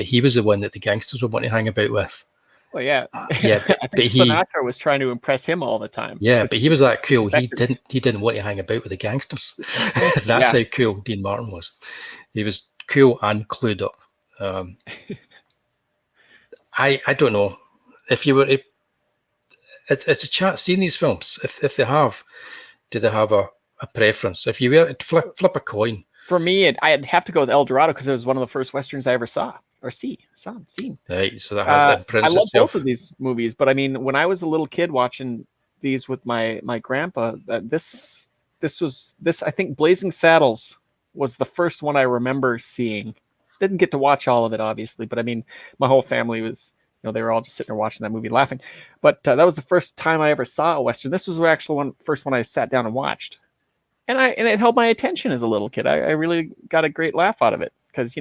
he was the one that the gangsters would want to hang about with. Well, yeah. Yeah, I think Sinatra was trying to impress him all the time. Yeah, but he was that cool. He Effective. didn't want to hang about with the gangsters. Yeah. That's how cool Dean Martin was. He was cool and clued up. I don't know if you were. It's a chat seeing these films. If they have, do they have a preference? If you were to flip a coin. For me, I'd have to go with El Dorado because it was one of the first westerns I ever saw or seen. Right, so that has imprinted I love itself. both of these movies, but I mean, when I was a little kid watching these with my grandpa, this I think Blazing Saddles was the first one I remember seeing. Didn't get to watch all of it, obviously, but I mean, my whole family was, they were all just sitting there watching that movie, laughing. But that was the first time I ever saw a western. This was actually first one I sat down and watched. And it held my attention as a little kid. I really got a great laugh out of it because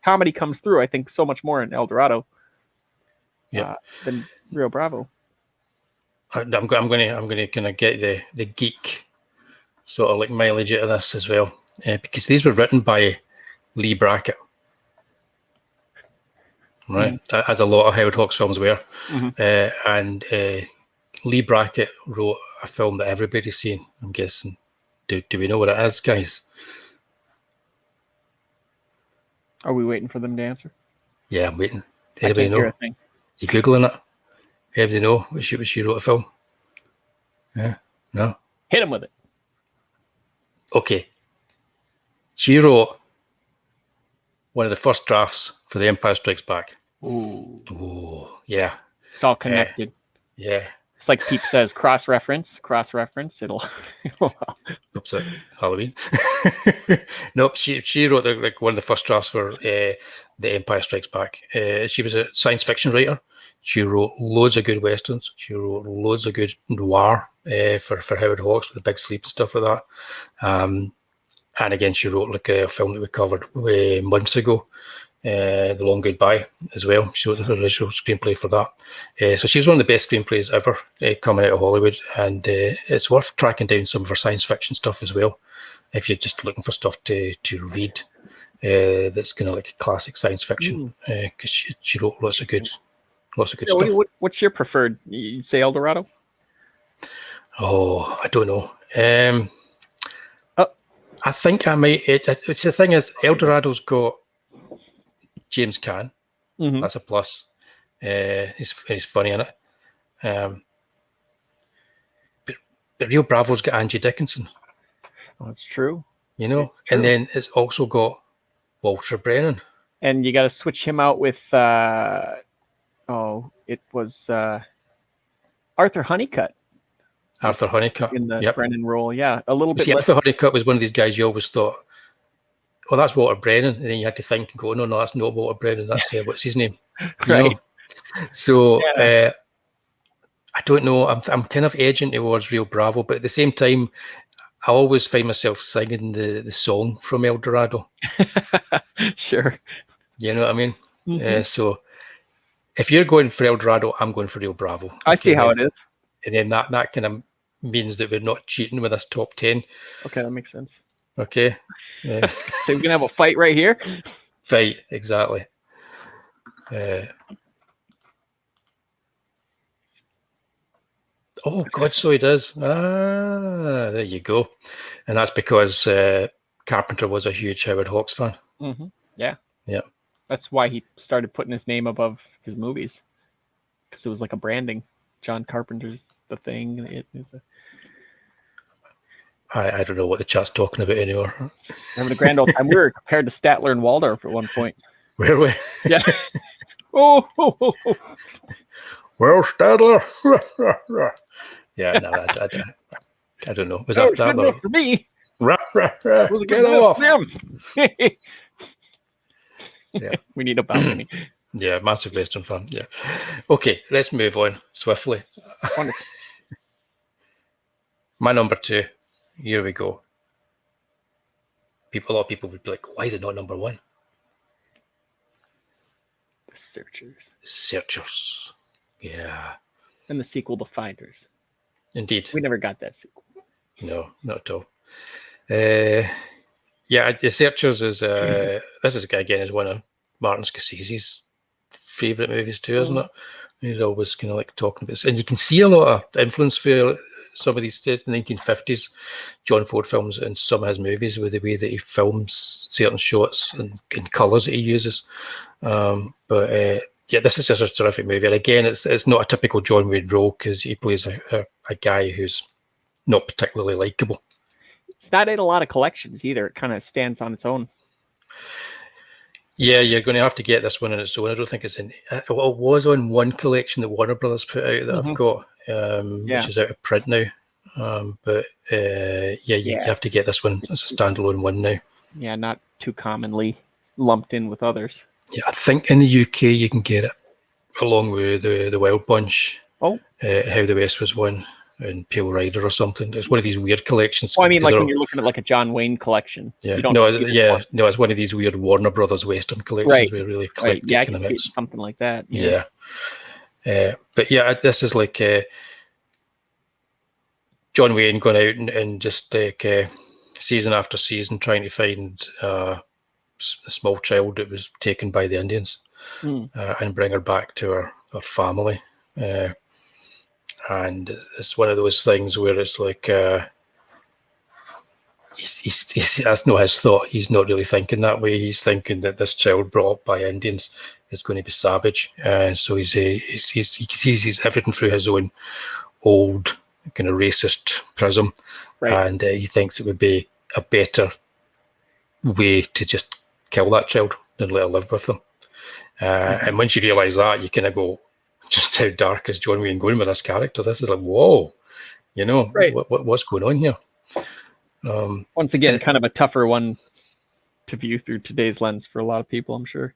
comedy comes through. I think so much more in El Dorado than Rio Bravo. I'm going to kind of get the geek sort of like mileage out of this as well, because these were written by Lee Brackett, right? Mm-hmm. As a lot of Howard Hawks films were, and Lee Brackett wrote a film that everybody's seen. I'm guessing. Do we know what it is, guys? Are we waiting for them to answer? Yeah, I'm waiting. Anybody know? You Googling it? Everybody know what she wrote a film? Yeah? No? Hit him with it. Okay. She wrote one of the first drafts for The Empire Strikes Back. Ooh, yeah. It's all connected. Yeah. It's like Peep says, cross-reference. It'll Oops, Halloween. Nope, she wrote like one of the first drafts for The Empire Strikes Back. She was a science fiction writer. She wrote loads of good westerns. She wrote loads of good noir for Howard Hawks with The Big Sleep and stuff like that. And again, she wrote like a film that we covered months ago, The Long Goodbye as well. She wrote the original screenplay for that. So she's one of the best screenplays ever coming out of Hollywood, and it's worth tracking down some of her science fiction stuff as well if you're just looking for stuff to read that's kind of like classic science fiction, because she wrote lots of good stuff. What's your preferred? You say El Dorado? Oh, I don't know. I think I might. It's the thing is, El Dorado's got James Caan. Mm-hmm. That's a plus. He's funny in it. But Rio Bravo's got Angie Dickinson. Oh, that's true. And then it's also got Walter Brennan. And you got to switch him out with. It was Arthur Honeycutt. Arthur Honeycutt in the Brennan role, yeah, a little bit. See, Arthur Honeycutt was one of these guys you always thought, "Oh, that's Walter Brennan," and then you had to think and go, "No, that's not Walter Brennan. That's what's his name?" Right. So I don't know. I'm kind of edging towards Rio Bravo, but at the same time, I always find myself singing the song from El Dorado. Sure. You know what I mean? Mm-hmm. So if you're going for El Dorado, I'm going for Rio Bravo. I see how it is. And then that kind of means that we're not cheating with this top 10. Okay, that makes sense. Okay. So we're gonna have a fight right here. Fight, exactly. Oh God, so he does. There you go. And that's because Carpenter was a huge Howard Hawks fan. Mm-hmm. Yeah. Yeah. That's why he started putting his name above his movies, because it was like a branding. John Carpenter's The Thing. I don't know what the chat's talking about anymore. Having a grand old time. We were compared to Statler and Waldorf at one point. Were we? Yeah. Oh. Well, Stadler. Yeah, no, I don't know. Was That that was good Stadler? enough for me. It Was Get off. Yeah. We need a balcony. Yeah, massive Western fan. Yeah. Okay, let's move on swiftly. Wonderful. My number 2. Here we go. A lot of people would be like, why is it not number 1? The Searchers. Searchers. Yeah. And the sequel, The Finders. Indeed. We never got that sequel. No, not at all. Yeah, The Searchers is this is again is one of Martin Scorsese's favourite movies too, isn't it? He's always kind of like talking about this, and you can see a lot of influence for some of these 1950s John Ford films and some of his movies with the way that he films certain shots and colours that he uses. But yeah, this is just a terrific movie, and again, it's not a typical John Wayne role because he plays a guy who's not particularly likable. It's not in a lot of collections either. It kind of stands on its own. Yeah, you're going to have to get this one on its own. I don't think it's in. Well, it was on one collection that Warner Brothers put out that I've got, which is out of print now. But you have to get this one as a standalone one now. Yeah, not too commonly lumped in with others. Yeah, I think in the UK you can get it along with the Wild Bunch. Oh, How the West Was Won and Pale Rider or something. It's one of these weird collections. Well, I mean, like when you're looking at like a John Wayne collection. Yeah, no, it's one of these weird Warner Brothers Western collections. Where really eclectic. Yeah, I can see something like that. Yeah. But yeah, this is like John Wayne going out and just like season after season trying to find a small child that was taken by the Indians and bring her back to her family. And it's one of those things where it's like that's not his thought. He's not really thinking that way. He's thinking that this child brought up by Indians is going to be savage, and so he sees everything through his own old kind of racist prism, and he thinks it would be a better way to just kill that child than let her live with them. And once you realise that, you kind of go, just how dark is John Wayne going with this character? This is like, whoa, what's going on here? Once again, kind of a tougher one to view through today's lens for a lot of people, I'm sure.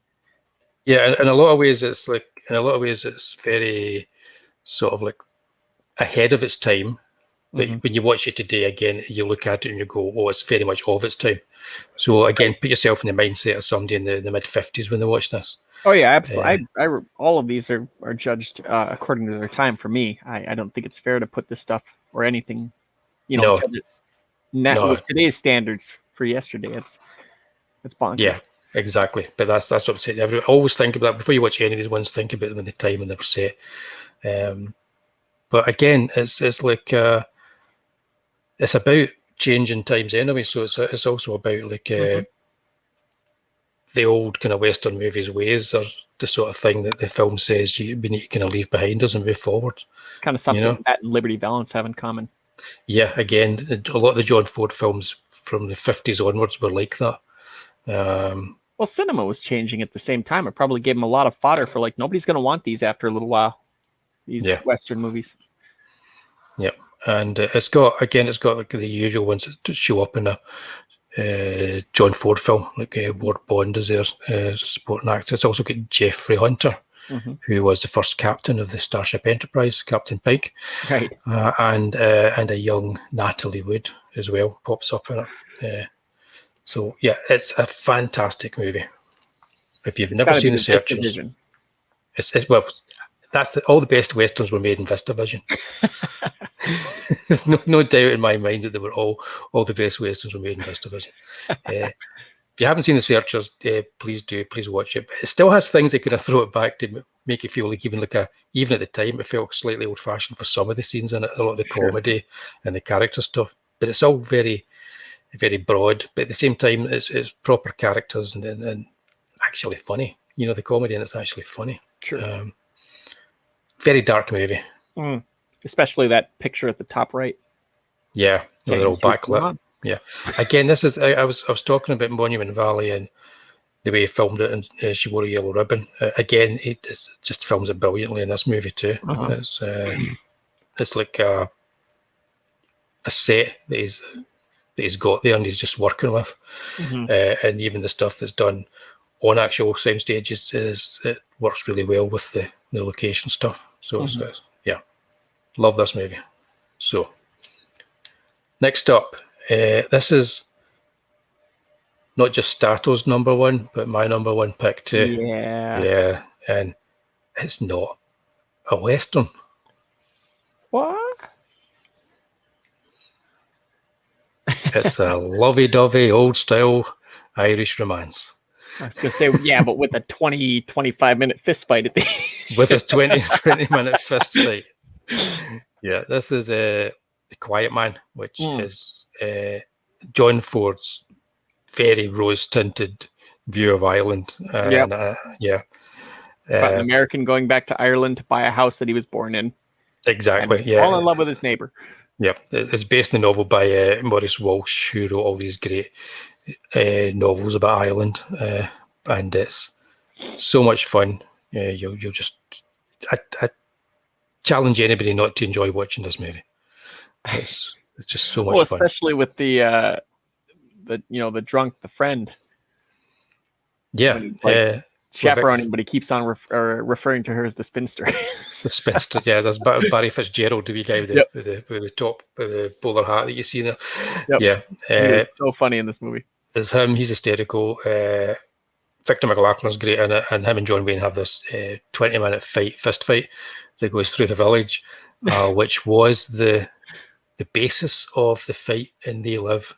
Yeah, in a lot of ways, it's very sort of like ahead of its time. But when you watch it today, again, you look at it and you go, oh, it's very much of its time. So again, put yourself in the mindset of somebody in the mid-50s when they watch this. Oh yeah, absolutely. All of these are judged according to their time. For me, I don't think it's fair to put this stuff or anything, with today's standards for yesterday. It's bonkers. Yeah, exactly. But that's what I'm saying. Always think about that before you watch any of these ones. Think about them in the time when they were set. But again, it's like it's about changing times anyway. So it's also about like. The old kind of Western movies ways are the sort of thing that the film says we need to kind of leave behind us and move forward. Kind of something that and Liberty Valance have in common. Yeah, again, a lot of the John Ford films from the 50s onwards were like that. Well, cinema was changing at the same time. It probably gave them a lot of fodder for like, nobody's going to want these after a little while, these Western movies. Yeah, and it's got like the usual ones that show up in a John Ford film, like Ward Bond is there as a supporting actor. It's also got Jeffrey Hunter, who was the first captain of the Starship Enterprise, Captain Pike, and a young Natalie Wood as well pops up in it. So yeah, it's a fantastic movie. If you've never seen The Searchers, that's all the best westerns were made in VistaVision. There's no doubt in my mind that they were all the best westerns were made in VistaVision. If you haven't seen The Searchers, please watch it. But it still has things that kind of throw it back to make it feel like even at the time it felt slightly old fashioned for some of the scenes in it, a lot of the comedy and the character stuff. But it's all very, very broad. But at the same time, it's proper characters and actually funny. The comedy in it's actually funny. Sure. Very dark movie. Especially that picture at the top right. Yeah, they're all backlit. Yeah. Again, this is I was talking about Monument Valley, and the way he filmed it, and She Wore a Yellow Ribbon. Again, he just films it brilliantly in this movie too. It's like a set that he's got there and he's just working with, and even the stuff that's done on actual sound stages it works really well with the location stuff. So yeah, love this movie. So next up, this is not just Statto's number one, but my number one pick too. Yeah, and it's not a Western. What? It's a lovey-dovey, old-style Irish romance. I was going to say, yeah, but with a 25 minute fist fight at the with a 20 minute fist fight. Yeah, this is The Quiet Man, which is John Ford's very rose-tinted view of Ireland. About an American going back to Ireland to buy a house that he was born in. Exactly, fall in love with his neighbor. Yeah, it's based on the novel by Maurice Walsh, who wrote all these great novels about Ireland, and it's so much fun. You'll just I challenge anybody not to enjoy watching this movie. It's just so much fun, especially with the drunk, the friend. Yeah, chaperoning, but he keeps on referring to her as the spinster. The spinster, yeah. There's Barry Fitzgerald, the wee guy with the bowler hat that you see there. Yep. Yeah, he's so funny in this movie. There's him; he's hysterical. Victor McLachlan's great in it, and him and John Wayne have this 20-minute fist fight that goes through the village, which was the basis of the fight in They Live.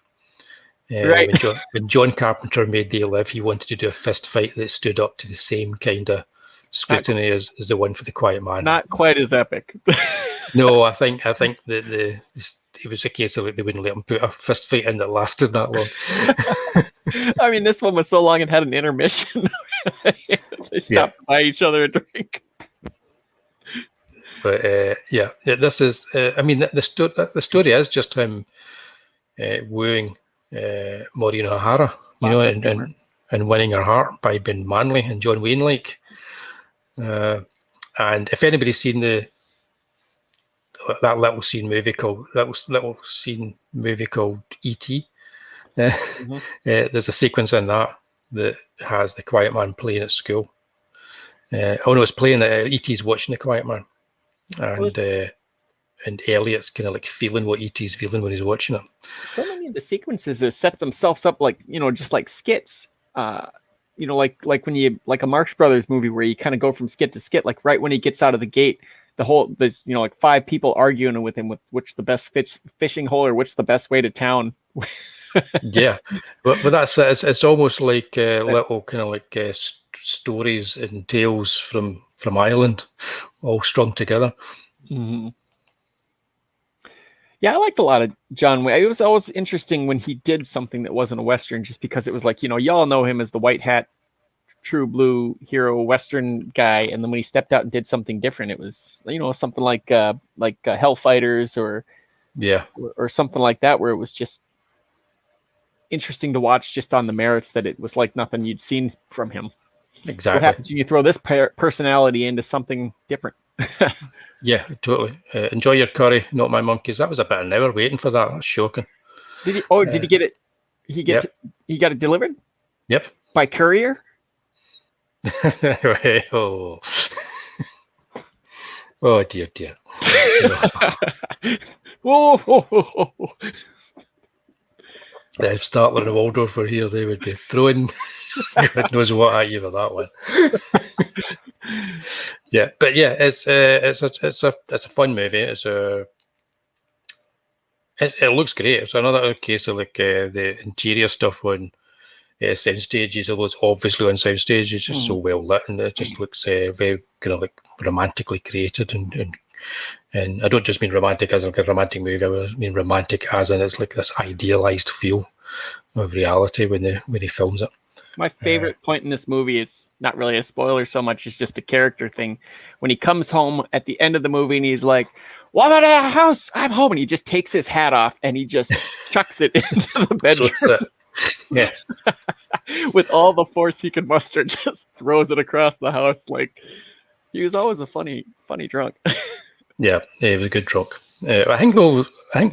Right. When John Carpenter made They Live, he wanted to do a fist fight that stood up to the same kind of scrutiny as the one for The Quiet Man. Not quite as epic. No, I think that it was a case of like they wouldn't let him put a fist fight in that lasted that long. I mean, this one was so long it had an intermission. They stopped by each other a drink. But this is. I mean, the story is just him wooing Maureen O'Hara, and winning her heart by being manly and John Wayne like. And if anybody's seen that little scene movie called E.T., there's a sequence in that has the Quiet Man playing at school. It's playing that E.T.'s watching the Quiet Man, and Elliot's kind of like feeling what E.T.'s feeling when he's watching it. So many of the sequences set themselves up like just like skits. Like when you like a Marx Brothers movie where you kind of go from skit to skit. Like right when he gets out of the gate, there's like 5 people arguing with him with which the best fishing hole or which the best way to town. Yeah, but that's it's almost like little kind of like stories and tales from Ireland, all strung together. Mm-hmm. Yeah, I liked a lot of John Wayne. It was always interesting when he did something that wasn't a Western, just because it was like, y'all know him as the white hat, true blue hero Western guy. And then when he stepped out and did something different, it was, something like Hellfighters or something like that, where it was just interesting to watch just on the merits that it was like nothing you'd seen from him. Exactly. What happens when you throw this personality into something different? Yeah, totally. Enjoy your curry, not my monkeys. That was about an hour waiting for that. That's shocking. Did he get it? He got it delivered? Yep. By courier? Oh. Oh, dear. Whoa. If Statler and Waldorf were here, they would be throwing God knows what at you for that one. Yeah, but yeah, it's a fun movie. It looks great. It's another case of like the interior stuff on sound stages, although it's obviously on sound stage. It's just so well lit, and it just looks very kind of like romantically created, and I don't just mean romantic as in like a romantic movie. I mean romantic as in it's like this idealized feel of reality when he films it. My favorite point in this movie, it's not really a spoiler so much, it's just a character thing. When he comes home at the end of the movie and he's like, "Well, I'm at a house, I'm home," and he just takes his hat off and he just chucks it into the bedroom. Yeah. With all the force he could muster, just throws it across the house. Like, he was always a funny drunk. Yeah, it was a good drunk. I think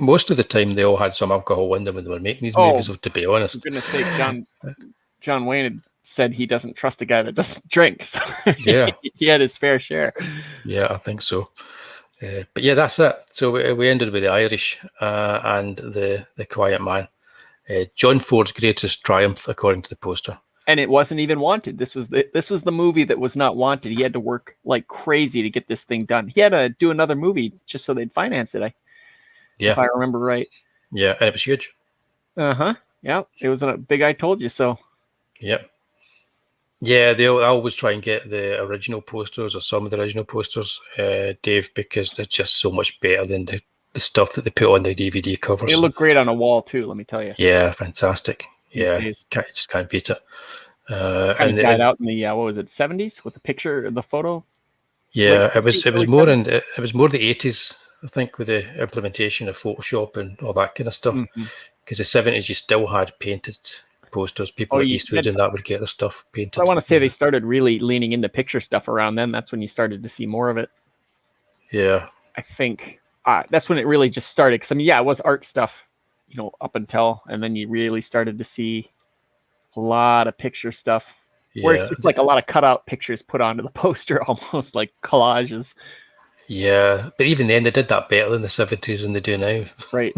most of the time they all had some alcohol in them when they were making these movies. To be honest, for goodness sake, John Wayne had said he doesn't trust a guy that doesn't drink. So yeah, he had his fair share. Yeah, I think so. But yeah, that's it. So we ended with the Irish and the Quiet Man. John Ford's greatest triumph, according to the poster. And it wasn't even wanted. This was the movie that was not wanted. He had to work like crazy to get this thing done. He had to do another movie just so they'd finance it. If I remember right. Yeah, and it was huge. Yeah, it was a big I told you so. Yep. Yeah, I always try and get the original posters or some of the original posters, Dave, because they're just so much better than the stuff that they put on the DVD covers. They look great on a wall too, let me tell you. Yeah, fantastic. Just can't beat it. Kind of died out in the what was it, 70s with the picture, the photo. Yeah, it was more the 80s, I think, with the implementation of Photoshop and all that kind of stuff. Because the 70s, you still had painted posters. People at Eastwood and that would get their stuff painted. I want to say they started really leaning into picture stuff around then. That's when you started to see more of it. Yeah, I think that's when it really just started. Because I mean, it was art stuff, up until, and then you really started to see a lot of picture stuff. Where it's just like a lot of cutout pictures put onto the poster, almost like collages. Yeah, but even then, they did that better than the 70s than they do now. Right.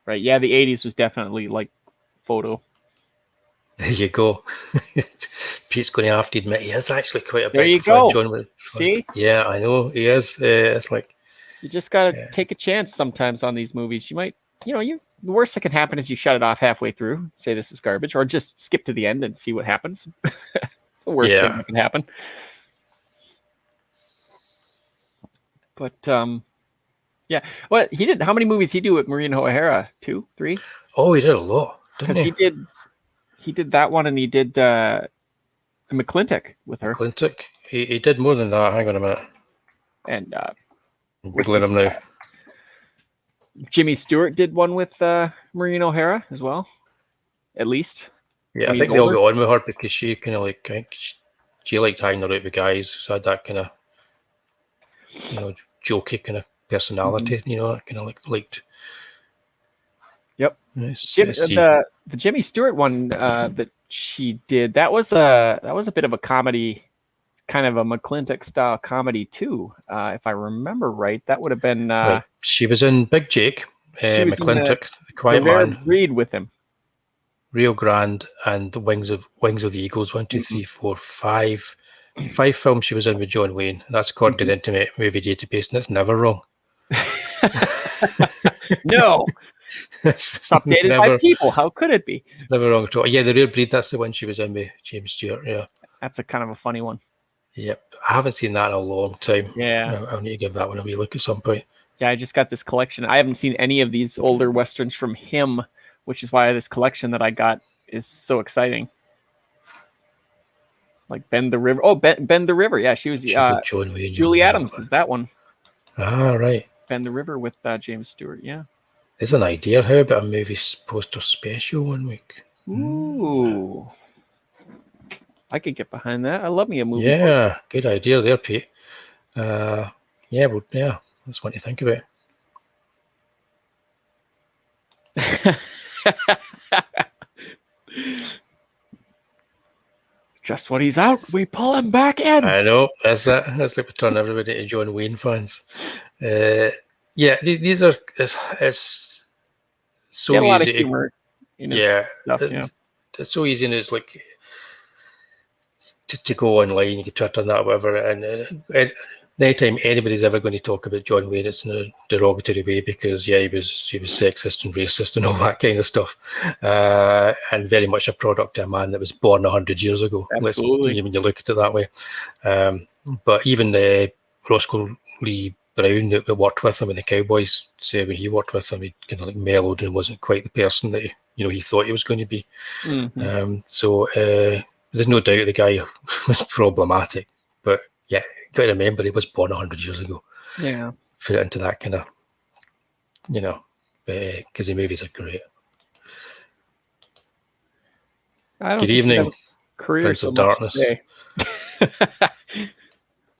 Yeah, the 80s was definitely like photo. There you go. Pete's going to have to admit he is actually quite a there big you fan. Go. John, see? Yeah, I know he is. It's like you just got to take a chance sometimes on these movies. You might, the worst that can happen is you shut it off halfway through, say this is garbage, or just skip to the end and see what happens. It's the worst thing that can happen. But yeah, well, he did. How many movies he do with Maureen O'Hara? 2, 3? Oh, he did a lot. Because he did that one, and he did McClintock with her. McClintock. He did more than that. Hang on a minute. And Googling him now. Jimmy Stewart did one with Maureen O'Hara as well, at least. Yeah, I think they all got on with her because she kind of she liked hanging out with guys, so had that kind of jokey kind of personality. Kind of liked. Yep. The Jimmy Stewart one that she did, that was a bit of a comedy, kind of a McClintock style comedy too, if I remember right. That would have been right. She was in Big Jake, McClintock, the Quiet Man, Read with him, Rio Grande, and Wings of the Eagles. 1, 2, 3, 4, 5. 5 films she was in with John Wayne. That's according to the Internet Movie Database, and it's never wrong. No. It's updated by people. How could it be? Never wrong at all. Yeah, The Rare Breed, that's the one she was in with James Stewart. Yeah. That's a kind of a funny one. Yep. I haven't seen that in a long time. Yeah. I'll need to give that one a wee look at some point. Yeah, I just got this collection. I haven't seen any of these older Westerns from him, which is why this collection that I got is so exciting. Like Bend the River. Oh, Bend the River. Yeah, she was John Wayne, Julie Adams is that one. Ah, right. Bend the River with James Stewart. Yeah. There's an idea. How about a movie poster special one week? Ooh. I could get behind that. I love me a movie. Yeah, good idea there, Pete. That's one to think about. Just when he's out, we pull him back in. I know. That's it. That's like we turn everybody to John Wayne fans. These are it's so easy. A lot of humor in his stuff, it's so easy, and it's like to go online, you can Twitter and that, whatever. And anytime anybody's ever going to talk about John Wayne, it's in a derogatory way because he was sexist and racist and all that kind of stuff, and very much a product of a man that was born 100 years ago. Absolutely. When you look at it that way. But even Roscoe Lee Brown that worked with him and the Cowboys say when he worked with him, he kind of mellowed and wasn't quite the person that he thought he was going to be. So there's no doubt the guy was problematic, but yeah, got to remember he was born 100 years ago. Yeah, fit it into that kind of, because the movies are great. I don't Good think he'd have evening, a career Prince so of much Darkness. today.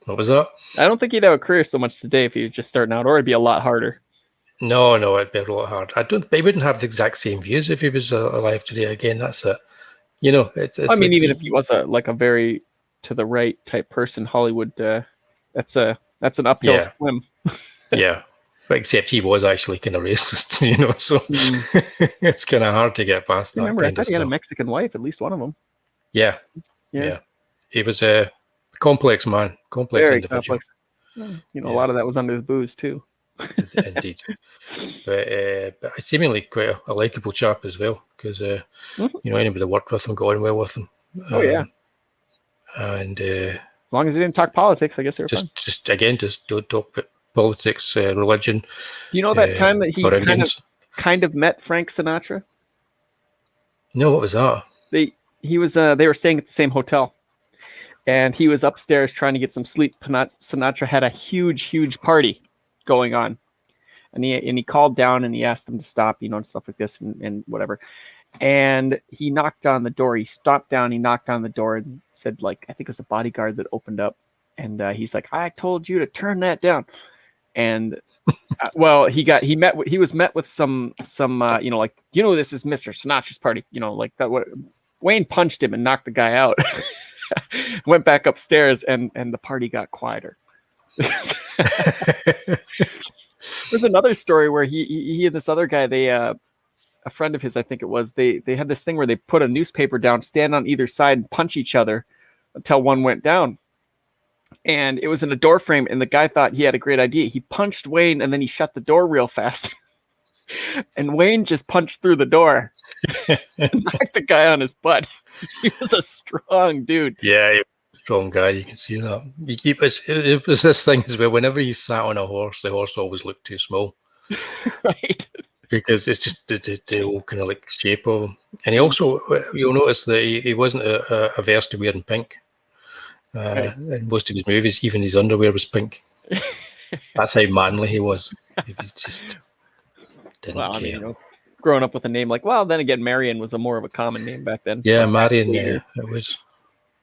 What was that? I don't think he'd have a career so much today if he was just starting out, or it'd be a lot harder. No, it'd be a lot hard. He wouldn't have the exact same views if he was alive today. Again, that's it. You know, it's I mean, like, even if he was a very to the right type person, Hollywood, that's an uphill swim. Yeah. But except he was actually kind of racist, you know, so it's kind of hard to get past that Remember, kind I of thought he had a stuff. Mexican wife, at least one of them. Yeah. He was a complex man, complex Very individual. complex. You know, a lot of that was under the booze too. Indeed. But seemingly quite a likable chap as well, because you know, anybody that worked with him got on well with him. Oh yeah. And as long as he didn't talk politics, I guess they were fine. Just don't talk politics, religion. Do you know that time that he kind of met Frank Sinatra? No, what was that? They were staying at the same hotel, and he was upstairs trying to get some sleep. Sinatra had a huge party going on, and he called down and he asked them to stop, you know, and stuff like this and whatever. And he knocked on the door. He stopped down. He knocked on the door and said, like, I think it was a bodyguard that opened up, and he's like, I told you to turn that down. And well, he was met with some you know, like, you know, this is Mr. Sinatra's party, you know, like that. What Wayne punched him and knocked the guy out. Went back upstairs, and the party got quieter. There's another story where he and this other guy, they a friend of his, I think it was, they had this thing where they put a newspaper down, stand on either side, and punch each other until one went down. And it was in a door frame, and the guy thought he had a great idea. He punched Wayne, and then he shut the door real fast. And Wayne just punched through the door and knocked the guy on his butt. He was a strong dude. Yeah, he was a strong guy. You can see that. It was this thing as well. Whenever he sat on a horse, the horse always looked too small. Right. Because it's just the whole kind of like shape of him. And he also, you'll notice that he wasn't averse to wearing pink. Right. In most of his movies, even his underwear was pink. That's how manly he was. He was just didn't care. I mean, you know, growing up with a name like, well, then again, Marion was more of a common name back then. Yeah, like Marion. It was.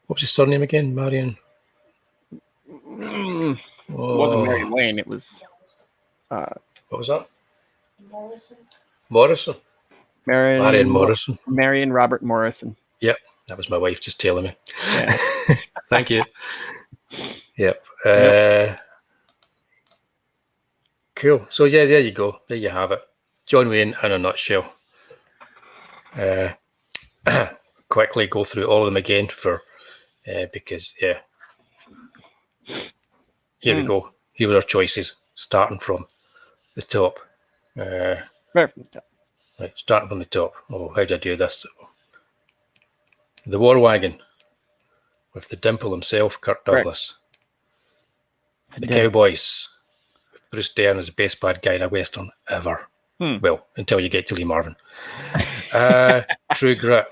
What was his surname again? Marion. It wasn't Marion Wayne. It was. What was that? Morrison. Marion Morrison. Marion Robert Morrison. Yep, that was my wife just telling me. Yeah. Thank you. Yep. Cool. So yeah, there you go. There you have it. John Wayne in a nutshell. Quickly go through all of them again because here we go. Here were our choices, starting from the top. Right from the top. Right, starting from the top. Oh, how did I do this? The War Wagon with the Dimple himself, Kirk Douglas. Right. The Cowboys with Bruce Dern as the best bad guy in a Western ever. Well, until you get to Lee Marvin. True Grit.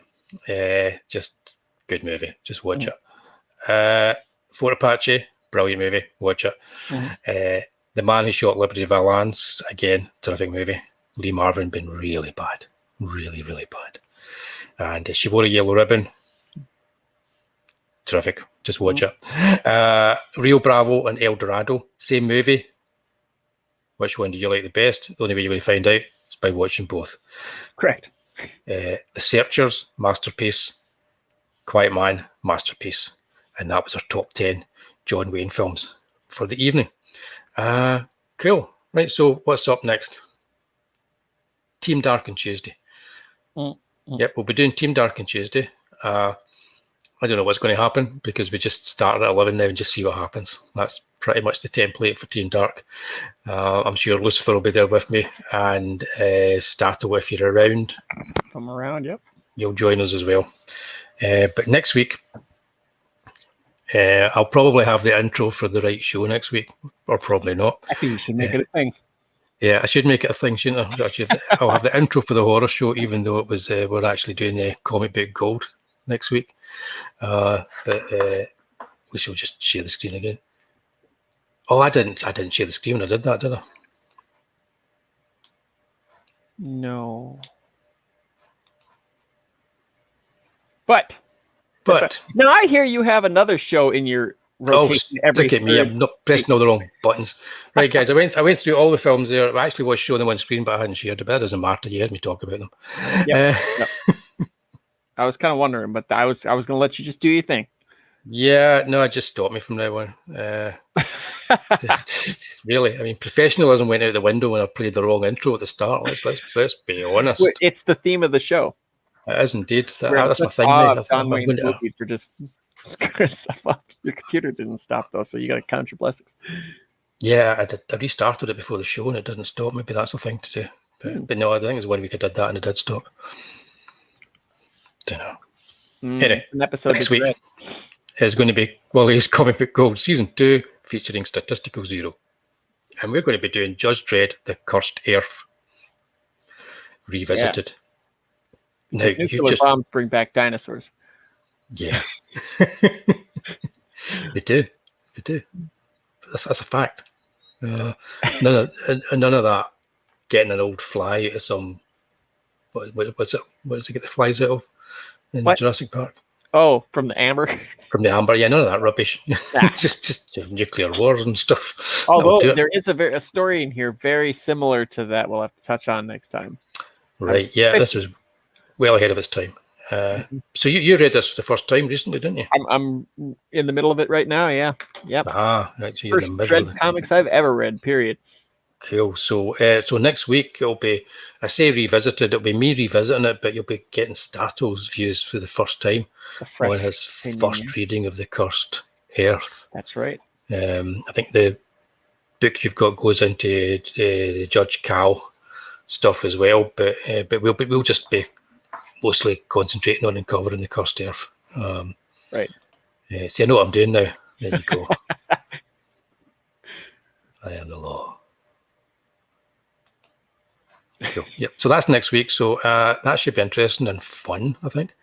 Just good movie. Just watch it. Fort Apache. Brilliant movie. Watch it. The Man Who Shot Liberty Valance. Again, terrific movie. Lee Marvin been really bad. Really, really bad. And She Wore a Yellow Ribbon. Terrific. Just watch it. Rio Bravo and El Dorado. Same movie. Which one do you like the best? The only way you're going to find out is by watching both. Correct. The Searchers, masterpiece. Quiet Man, masterpiece. And that was our top 10 John Wayne films for the evening. Cool. Right, so what's up next? Team Dark on Tuesday. Yep, we'll be doing Team Dark on Tuesday. I don't know what's going to happen because we just started at 11 now and just see what happens. That's pretty much the template for Team Dark. I'm sure Lucifer will be there with me, and Statto, if you're around. I'm around, yep. You'll join us as well. But next week, I'll probably have the intro for the right show next week, or probably not. I think you should make it a thing. Yeah, I should make it a thing, shouldn't I? I'll have the intro for the horror show, even though it was we're actually doing the Comic Book Gold next week. But we shall just share the screen again. Oh, I didn't share the screen when I did that, did I? No. But But now I hear you have another show in your rotation every look at me, I'm not pressing all the wrong buttons. Right, guys, I went through all the films there. I actually was showing them on screen, but I hadn't shared it. But that doesn't matter. You heard me talk about them. Yep. I was kind of wondering, but I was going to let you just do your thing. Yeah, no, it just stopped me from now on. Just really, I mean, professionalism went out the window when I played the wrong intro at the start. Let's be honest. It's the theme of the show. It is indeed. That's my thing. thing. John Wayne's movies for just screwing stuff up. Your computer didn't stop though, so you got to count your blessings. Yeah, I restarted it before the show and it didn't stop. Maybe that's the thing to do. But no, I think it was 1 week I did that and it did stop. Don't know. Anyway, an episode next week is going to be Wullie's Comic Book Gold Season 2 featuring Statistical Zero. And we're going to be doing Judge Dredd, The Cursed Earth Revisited. Now, nuclear bombs bring back dinosaurs. Yeah. They do. That's a fact. None of that getting an old fly out of some... What does it get the flies out of in Jurassic Park? Oh, from the amber? From the amber, yeah, none of that rubbish. just nuclear wars and stuff. Although there is a story in here very similar to that we'll have to touch on next time. Right, yeah, this was well ahead of its time. So you read this for the first time recently, didn't you? I'm in the middle of it right now, yeah. Yep. Right, so you're First in the middle Dredd comics I've ever read, period. Cool. So next week it'll be, I say revisited, it'll be me revisiting it, but you'll be getting Statto's views for the first time on his first reading of The Cursed Earth. That's right. I think the book you've got goes into Judge Cal stuff as well, but we'll just be mostly concentrating on uncovering The Cursed Earth. Right. See, I know what I'm doing now. There you go. I am the law. Cool. Yep. So that's next week. So that should be interesting and fun, I think.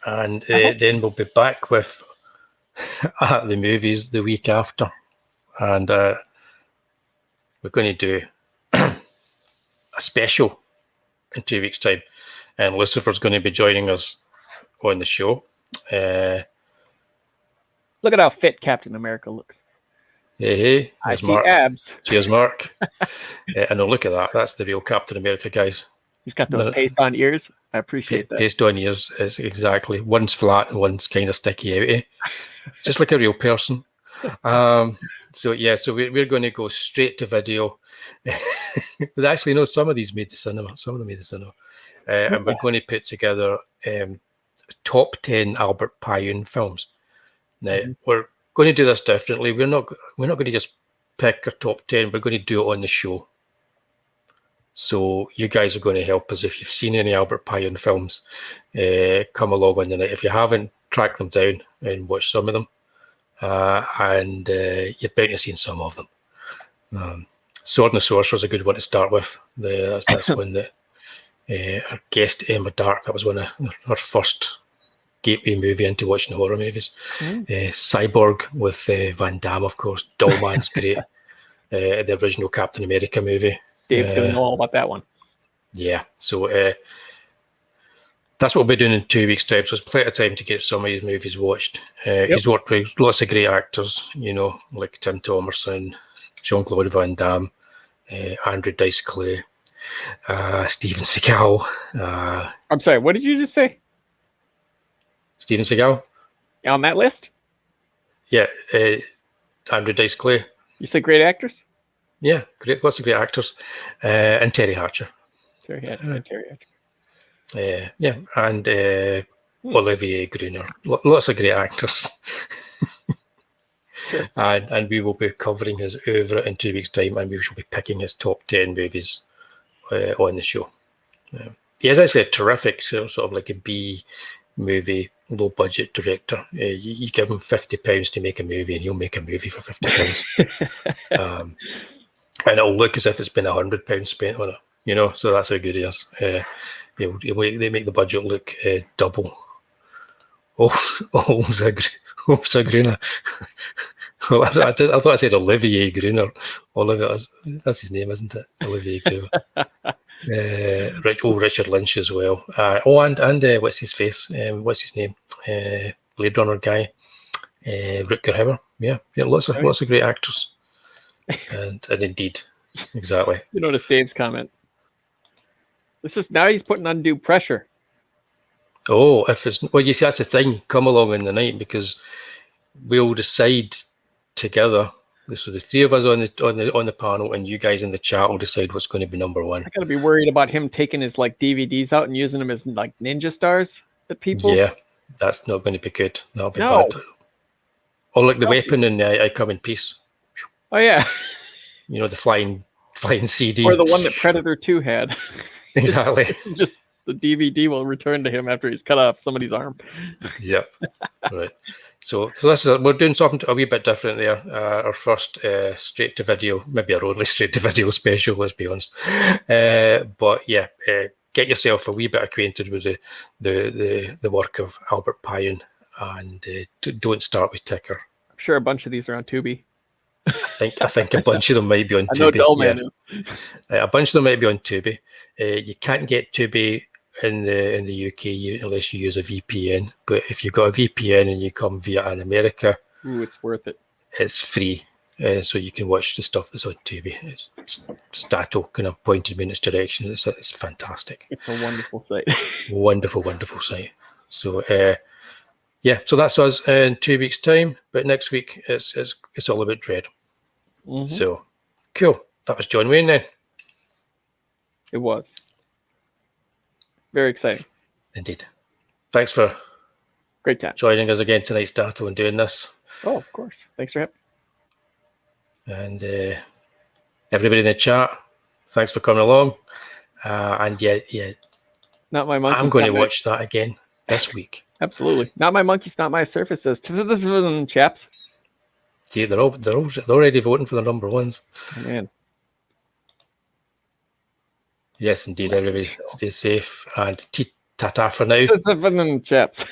And then we'll be back with the movies the week after, and we're going to do a special in 2 weeks' time, and Lucifer's going to be joining us on the show. Look at how fit Captain America looks. Hey, I see Mark. Abs. Cheers, Mark. And look at that. That's the real Captain America, guys. He's got those paste-on ears. I appreciate that. Paste-on ears is exactly. One's flat and one's kind of sticky outy. Just like a real person. So we're going to go straight to video. But actually, no, some of these made the cinema. Some of them made the cinema. And we're going to put together top 10 Albert Pyun films. Now, we're going to do this differently. We're not going to just pick our top 10. We're going to do it on the show. So you guys are going to help us. If you've seen any Albert Pyun films, come along on the night. If you haven't, track them down and watch some of them. And you're bound to see some of them. Sword and the Sorcerer is a good one to start with. That's one that our guest Emma Dark, that was one of her first gateway movie into watching horror movies. Cyborg with Van Damme, of course. Dollman's great. The original Captain America movie. Dave's going to know all about that one. Yeah, so that's what we'll be doing in 2 weeks' time. So it's plenty of time to get some of these movies watched. He's worked with lots of great actors, like Tim Thomerson, Jean-Claude Van Damme, Andrew Dice Clay, Steven Seagal. I'm sorry, what did you just say? Steven Seagal? On that list? Yeah, Andrew Dice Clay. You said great actors? Yeah, great, lots of great actors. And Terry Hatcher. Terry Hatcher. Yeah, and Olivier Gruner. Lots of great actors. Sure. And we will be covering his oeuvre in 2 weeks' time, and we shall be picking his top 10 movies on the show. He is actually a terrific sort of like a B movie, low budget director. You give him £50 to make a movie, and he'll make a movie for £50. And it'll look as if it's been £100 spent on it, so that's how good he is. They make the budget look double. Gruner. Well, I thought I said Olivier Gruner. Olivier, that's his name, isn't it? Olivier Gruner. Richard Lynch as well. And what's his face? What's his name? Blade Runner guy. Rutger Hauer. Yeah, lots of great actors. and indeed, exactly. You notice Dave's comment. This is now he's putting undue pressure. Oh, if it's well, you see, that's the thing. Come along in the night because we'll decide together. So the three of us on the panel, and you guys in the chat will decide what's going to be number one. I gotta be worried about him taking his like DVDs out and using them as like ninja stars at people. Yeah, that's not going to be good. That'll be bad. Or like the weapon in I Come in Peace. Oh yeah. You know, the flying CD. Or the one that Predator 2 had. Exactly. Just the DVD will return to him after he's cut off somebody's arm. Yep. Right. So this is, we're doing something a wee bit different there. Our first straight to video, maybe our only straight to video special, let's be honest. But yeah, get yourself a wee bit acquainted with the work of Albert Pyon, and don't start with Ticker. I'm sure a bunch of these are on Tubi. I think a bunch of them might be on Tubi. I know Dullman is. A bunch of them might be on Tubi. You can't get Tubi in the UK unless you use a VPN. But if you've got a VPN and you come via an America, it's worth it. It's free, so you can watch the stuff that's on Tubi. It's Statto kind of pointed me in its direction. It's fantastic. It's a wonderful site. Wonderful site. So yeah, so that's us in 2 weeks' time. But next week it's all about Dread. Mm-hmm. So cool. That was John Wayne then. It was. Very exciting. Indeed. Thanks for great time joining us again tonight, Statto, and doing this. Oh, of course. Thanks for having me. And everybody in the chat, thanks for coming along. And yeah. Not my monkeys. I'm going to watch that again this week. Absolutely. Not my monkeys, not my surfaces. Chaps. See, they're already voting for the number ones. Oh, man. Yes, indeed. Everybody stay safe and ta-ta for now. Chaps.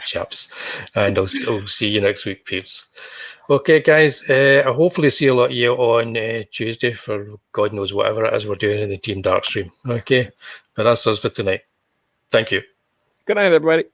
Chaps. And I'll see you next week, peeps. Okay, guys. I'll hopefully see a lot of you on Tuesday for God knows whatever it is we're doing in the Team Dark stream. Okay, but that's us for tonight. Thank you. Good night, everybody.